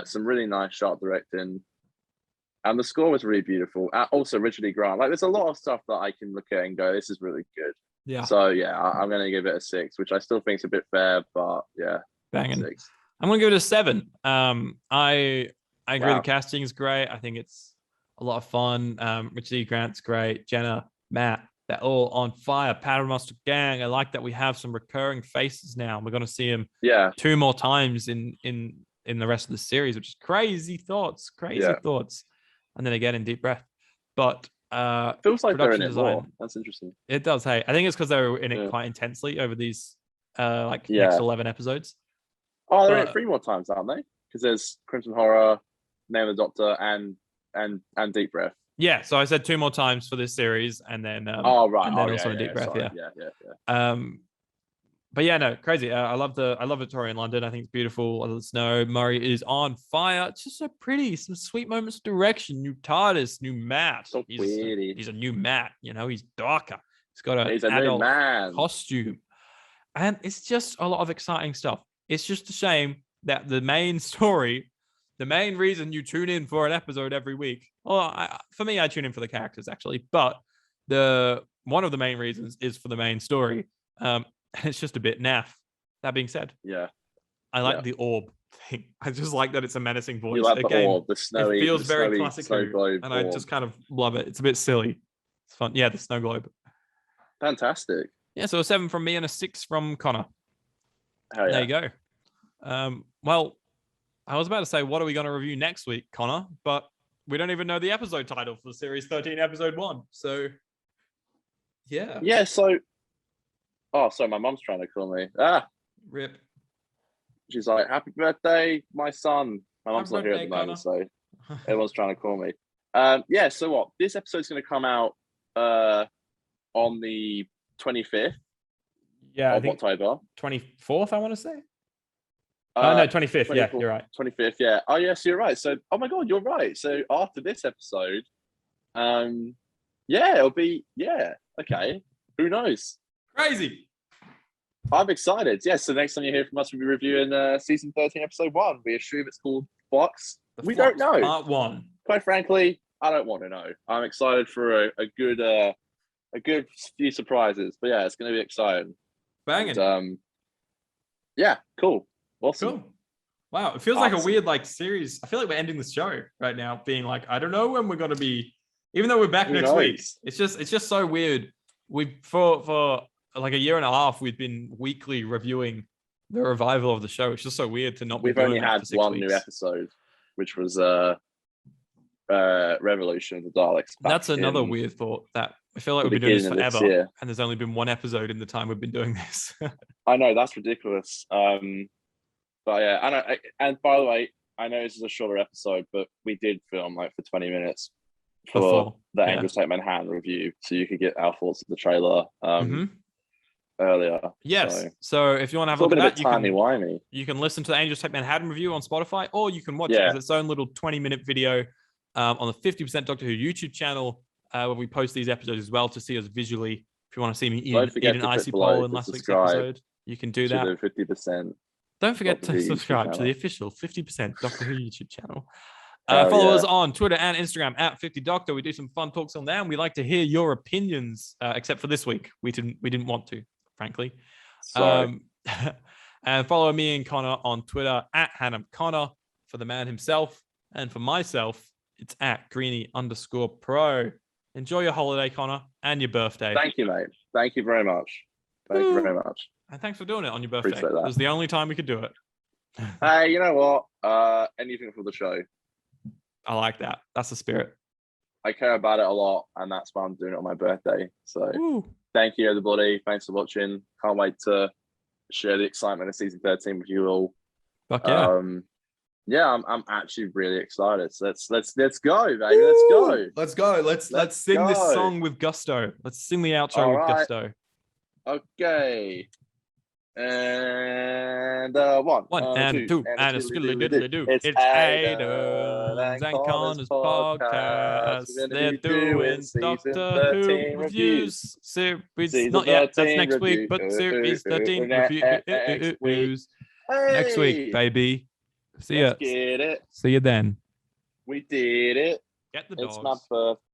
Speaker 2: Some really nice shot directing. And the score was really beautiful. Also, Richard E. Grant. Like, there's a lot of stuff that I can look at and go, this is really good.
Speaker 1: Yeah.
Speaker 2: So, yeah, I'm going to give it a 6, which I still think is a bit fair, but yeah.
Speaker 1: Banging.
Speaker 2: 6.
Speaker 1: I'm going to give it a 7. I agree
Speaker 2: Wow.
Speaker 1: the casting is great. I think it's a lot of fun. Richard E. Grant's great. Jenna, Matt, they're all on fire. Paternoster Gang. I like that we have some recurring faces now. We're going to see them 2 more times in the rest of the series, which is crazy thoughts. And then again in Deep Breath. But
Speaker 2: feels like they're in it
Speaker 1: design,
Speaker 2: more. That's interesting.
Speaker 1: It does. Hey, I think it's because they were in it quite intensely over these next 11 episodes.
Speaker 2: Oh, they're in it 3 more times, aren't they? Because there's Crimson Horror, Name of the Doctor, and Deep Breath.
Speaker 1: Yeah, so I said 2 more times for this series, and then also in Deep Breath.
Speaker 2: Sorry.
Speaker 1: Yeah. But yeah, no, crazy. I love Victorian London. I think it's beautiful. I love the snow. Murray is on fire. It's just so pretty. Some sweet moments of direction. New TARDIS, new Matt.
Speaker 2: So pretty.
Speaker 1: He's a new Matt. You know, he's darker. He's got
Speaker 2: He's
Speaker 1: an
Speaker 2: a
Speaker 1: adult
Speaker 2: new man.
Speaker 1: costume, and it's just a lot of exciting stuff. It's just a shame that the main story, the main reason you tune in for an episode every week. Well, for me, I tune in for the characters actually, but one of the main reasons is for the main story. It's just a bit naff. That being said, I like the orb thing. I just like that it's a menacing voice.
Speaker 2: You like the orb, the snowy.
Speaker 1: It feels very
Speaker 2: snowy,
Speaker 1: classic,
Speaker 2: snow globe
Speaker 1: and
Speaker 2: orb.
Speaker 1: I just kind of love it. It's a bit silly. It's fun. Yeah, the snow globe.
Speaker 2: Fantastic.
Speaker 1: Yeah, so a 7 from me and a 6 from Connor.
Speaker 2: Hell yeah.
Speaker 1: There you go. Well, I was about to say, what are we going to review next week, Connor? But we don't even know the episode title for Series 13, Episode 1. So, yeah.
Speaker 2: Yeah, so... Oh, sorry, my mum's trying to call me.
Speaker 1: Rip.
Speaker 2: She's like, happy birthday, my son. My mum's not here at the
Speaker 1: Connor.
Speaker 2: moment, so everyone's trying to call me. Yeah, so what? This episode's going to come out on the 25th of October.
Speaker 1: 24th, I want to say. No, 25th. Yeah, you're right.
Speaker 2: 25th, yeah. Oh, yes, you're right. So, oh my God, you're right. So after this episode, it'll be, okay. Who knows?
Speaker 1: Crazy.
Speaker 2: I'm excited. Yes, so next time you hear from us, we'll be reviewing season 13, episode 1. We assume it's called Flux. We don't know.
Speaker 1: Part 1.
Speaker 2: Quite frankly, I don't want to know. I'm excited for a good few surprises. But yeah, it's going to be exciting.
Speaker 1: Banging.
Speaker 2: And, yeah, cool. Awesome.
Speaker 1: Cool. Wow, it feels like a weird series. I feel like we're ending the show right now, being like, I don't know when we're going to be, even though we're back next week. It's just so weird. We for like a year and a half, we've been weekly reviewing the revival of the show. It's just so weird to not.
Speaker 2: We've only had 1 new episode, which was Revolution of the Daleks.
Speaker 1: That's another weird thought that I feel like we've been doing this forever, and there's only been 1 episode in the time we've been doing this.
Speaker 2: I know, that's ridiculous. But yeah, and by the way, I know this is a shorter episode, but we did film for 20 minutes for the Angels Take Manhattan review, so you could get our thoughts of the trailer earlier.
Speaker 1: Yes. So if you want to have a look at that, you can listen to the Angels Take Manhattan review on Spotify, or you can watch it as its own little 20-minute video on the 50% Doctor Who YouTube channel, where we post these episodes as well to see us visually. If you want to see me eat an icy pole in last week's episode, you can do that.
Speaker 2: 50%.
Speaker 1: Don't forget to subscribe to the official 50% Doctor Who YouTube channel. Follow us on Twitter and Instagram at 50Doctor. We do some fun talks on there, and we like to hear your opinions. Except for this week, we didn't want to, frankly. And follow me and Connor on Twitter at Hannah Connor for the man himself, and for myself, it's at Greenie_Pro. Enjoy your holiday, Connor, and your birthday.
Speaker 2: Thank you, mate. Thank you very much. Thank you very much.
Speaker 1: And thanks for doing it on your birthday. It was the only time we could do it.
Speaker 2: Hey, you know what? Anything for the show.
Speaker 1: I like that. That's the spirit.
Speaker 2: I care about it a lot, and that's why I'm doing it on my birthday. So
Speaker 1: Woo.
Speaker 2: thank you, everybody. Thanks for watching. Can't wait to share the excitement of season 13 with you all.
Speaker 1: Fuck yeah.
Speaker 2: Yeah, I'm actually really excited. So let's go, baby. Let's go.
Speaker 1: Let's go. Let's sing this song with gusto. Let's sing the outro
Speaker 2: All
Speaker 1: with
Speaker 2: right.
Speaker 1: gusto.
Speaker 2: Okay. And one
Speaker 1: and two, and a skiddly-diddly-doo. It's Aiden's and Connor's podcast. They're doing Doctor Who reviews. Series not yet. That's next week, but series 13 reviews. Next week, baby. See ya.
Speaker 2: Let's get it.
Speaker 1: See you then.
Speaker 2: We did it.
Speaker 1: Get the
Speaker 2: It's
Speaker 1: dogs.
Speaker 2: my birthday.